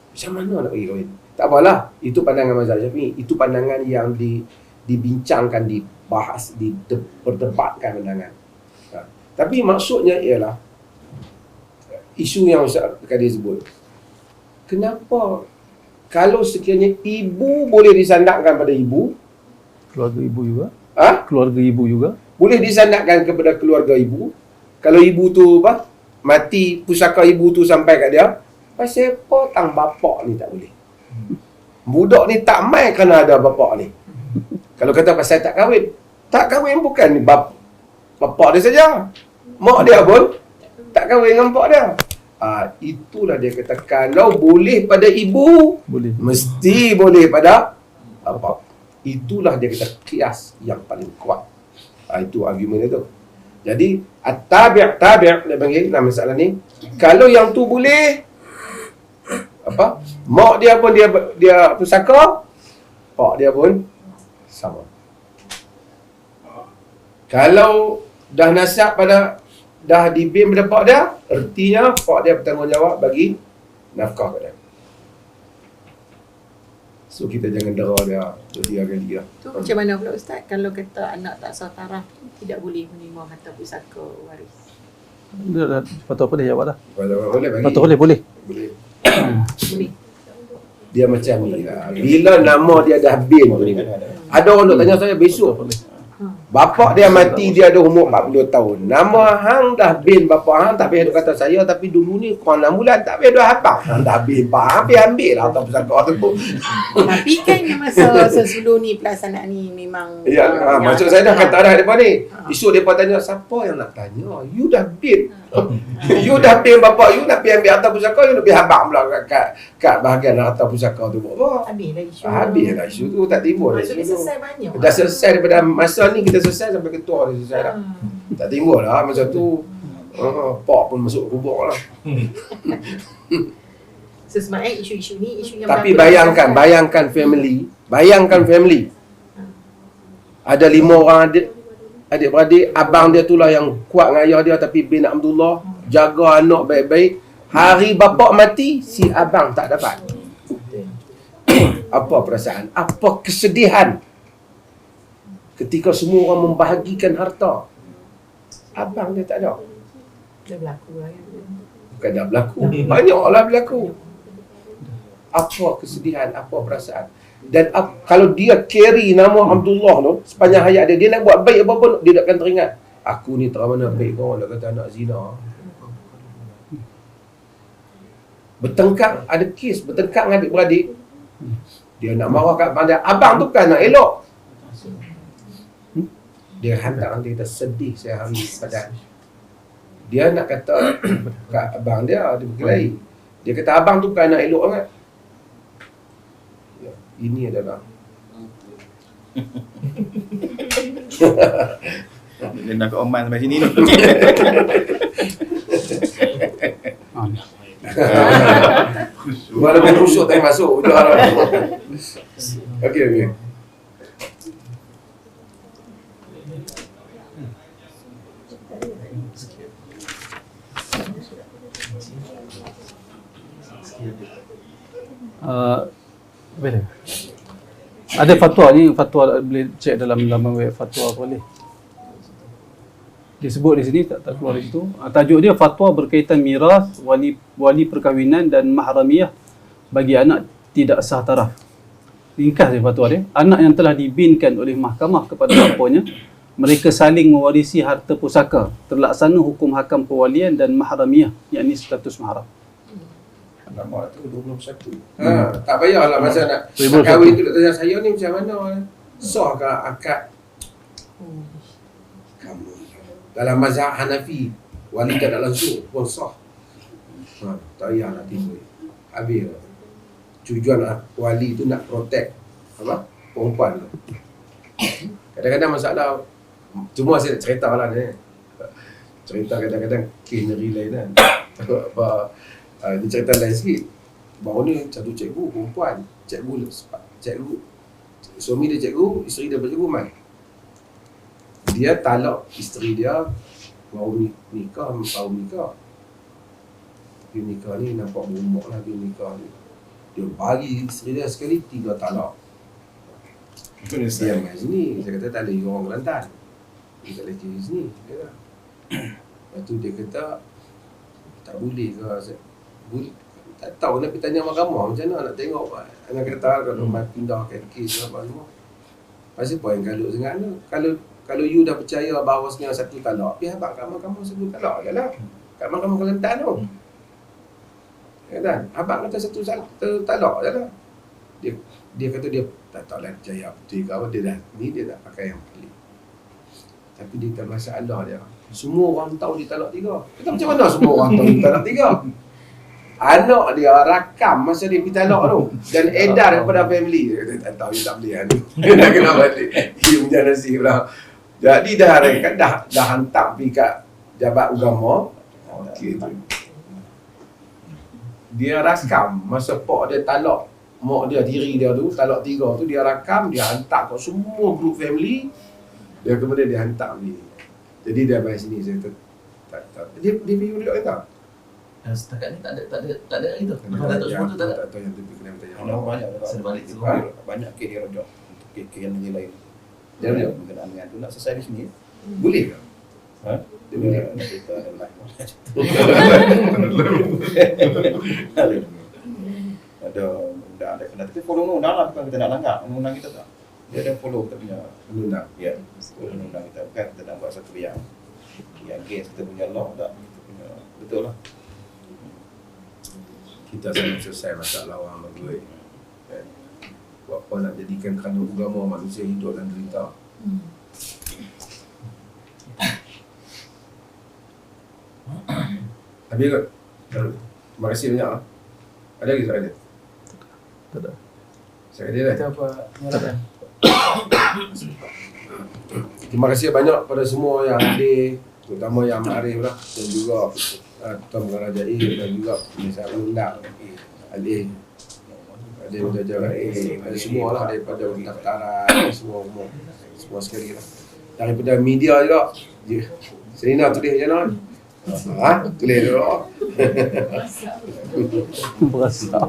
Macam mana nak pergi kahwin? Tak apalah. Itu pandangan mazhab Syafi'i. Itu pandangan yang dibincangkan, dibahas, diperdebatkan pandangan. Tapi maksudnya ialah isu yang Ustaz Kadir sebut. Kenapa kalau sekiranya ibu boleh disandakkan pada ibu, Keluarga ibu juga. Keluarga ibu juga. boleh disandakkan kepada keluarga ibu. Kalau ibu tu mati, pusaka ibu tu sampai kat dia, pasal potang bapak ni tak boleh. Budak ni tak mai kerana ada bapak ni. Kalau kata pasal tak kahwin bukan bapak dia saja. Mak dia pun tak kahwin dengan bapak dia. Itulah dia kata, kalau boleh pada ibu, Boleh. mesti boleh pada bapak. Itulah dia kata kias yang paling kuat. Itu argument dia tu. Jadi at-tabi' dia panggil dalam masalah ni, kalau yang tu boleh, mak dia pun dia pusaka, pak dia pun sama. Kalau dah nasab pada, dah dibim pada pak dia, ertinya pak dia bertanggungjawab bagi nafkah pada dia. So kita jangan dera dia, biarkan dia. Tu macam mana pula Ustaz kalau kata anak tak sah taraf tidak boleh menerima harta pusaka waris? Dia patut boleh jawab dah. Boleh bagi. Patut boleh. Boleh. Boleh. Dia macam ni lah. Bila nama dia dah bin, ada orang nak tanya saya besok, bapak dia mati, dia ada umur 40 tahun. Nama hang dah bin bapak hang, tak payah duk kata saya, tapi dulu ni kurang 6 bulan, tak payah duk hafal. Hang dah bin pak hang, ambil lah harta pusaka tu. Tapi kan masa sebelum ni pelaksanaan ni memang Maksud saya dah kata dah depan ni. Esok depa tanya, siapa yang nak tanya? You dah bin. You dah bin bapak you, nak pergi ambil harta pusaka, you nak pergi habaq pula kat bahagian harta pusaka tu. Habislah isu tu, tak timbul dah isu tu. Selesai banyak. Dah selesai daripada masa ni, kita selesai sampai ketua dah selesai dah. Tak timbul lah masa tu. Pak pun masuk kubur lah. Sebenarnya isu-isu ni isu yang Tapi bayangkan family. Ada 5 orang adik-beradik, abang dia itulah yang kuat dengan ayah dia, tapi bin Abdullah jaga anak baik-baik. Hari bapak mati, si abang tak dapat. Apa perasaan? Apa kesedihan ketika semua orang membahagikan harta, abang dia tak ada. dah berlaku lah kan. Bukan dah berlaku, banyaklah berlaku. Apa kesedihan, apa perasaan. Dan kalau dia carry nama Abdullah tu sepanjang hayat dia, dia nak buat baik apa pun, dia takkan teringat, aku ni terang mana baik kau nak kata anak zina. Bertengkar, ada kes bertengkar dengan adik-beradik. Dia nak marah kat abang dia, abang tu kan nak elok. Dia hantar, dia kata sedih saya hari padan. Dia nak kata kat abang dia, dia berkelahi. Dia kata abang tu kan nak elok sangat. Ini adalah Dia nak ke Oman sampai sini tu. walaupun kusuk tak masuk. Okey. Boleh. Ada fatwa ni, fatwa boleh cek dalam laman web fatwa boleh. Disebut di sini, tak keluar di situ. Tajuk dia fatwa berkaitan miras, wali perkahwinan dan mahramiyah bagi anak tidak sah taraf. Ringkas dia fatwa dia. Anak yang telah dibinkan oleh mahkamah kepada bapanya, mereka saling mewarisi harta pusaka, terlaksana hukum hakam perwalian dan mahramiyah, yakni status mahram. Alamak tu 21. Tak payahlah masa nak 21. kahwin tu nak tanya saya ni macam mana. Sah ke akad kamu dalam mazhab Hanafi wali tak nak langsung pun sah. Tak payahlah timbul. Habis lah. Tujuan wali tu nak protect apa? Perempuan tu. Kadang-kadang masalah, cuma saya nak cerita lah ni. Cerita kadang-kadang kes negeri lain kan. Apa, dia cerita lain sikit. Baru ni satu cikgu perempuan, cikgu suami dia cikgu, isteri dia cikgu mai. Dia talak isteri dia baru nikah, baru nikah. Dia nikah ni nampak berumur lah dia nikah ni. Dia bagi isteri dia sekali 3 talak. Dia main sini, saya kata tak boleh orang Kelantan. Dia tak boleh di sini. Lepas tu dia kata tak boleh ke? Boleh. Tak tahu nak pergi tanya mahkamah macam mana nak tengok. Anak kata kalau pindahkan kes apa semua. Pasal poin galut sangat tu. Kalau you dah percaya bahawa sebenarnya satu talak, pergi habaq kat mahkamah satu talak je lah. Kat mahkamah Kelantan tu. Kan? Abang kata satu talak je lah. Dia kata dia tak tahu lah percaya betul ke apa. Dia dah pakai yang pelik. Tapi dia tak masalah dia. Semua orang tahu dia talak 3. Kata macam mana semua orang tahu dia talak 3? Anak dia rakam masa dia pergi talak tu. Dan edar kepada family. Dia kata tak tahu dia tak boleh. Dia dah kena balik. Dia punya nasib lah. Jadi dah rekan dah hantar pergi kat jabat agama. Okey tu. Dia rakam masa pak dia talak mak dia, diri dia tu talak 3 tu, dia rakam, dia hantar kat semua group family. Dia kemudian dia hantar ni. Jadi dia bayar sini saya tak dia pergi duduk kata. Setakat ni tak ada itu. Datuk semua tu tak ada. Tak tahu yang tu kena tanya. Ada banyak Sebalik tu. banyak kes dia rojak untuk kes yang negeri lain. Dia Dia rojak? berkenaan dengan tu nak selesai di sini. Boleh ke? Dia boleh nak cerita dalam ada undang ada kena tapi follow undang lah, bukan kita nak langgar undang kita tak. Dia ada follow kita punya Undang. ya undang kita, bukan kita nak buat satu yang against kita punya law tak, kita punya betul lah. Kita selalu selesai masalah orang berdua. Kan? Buat apa nak jadikan kerana agama manusia hidup dan derita. Habis kot? Terima kasih banyak lah. Ada lagi soalan dia? Tak ada. Saya dia dah. Kita apa nyalakan? Terima kasih banyak pada semua yang hadir, terutama yang Ma'arif lah, dan juga Tuan Pengarah Jail dan juga Penyiasat Undang Ali ada jajaran ada semua lah, daripada pendaftaran semua sekali lah, daripada media juga. Selina tulis macam mana? Tulis dulu. Berasa.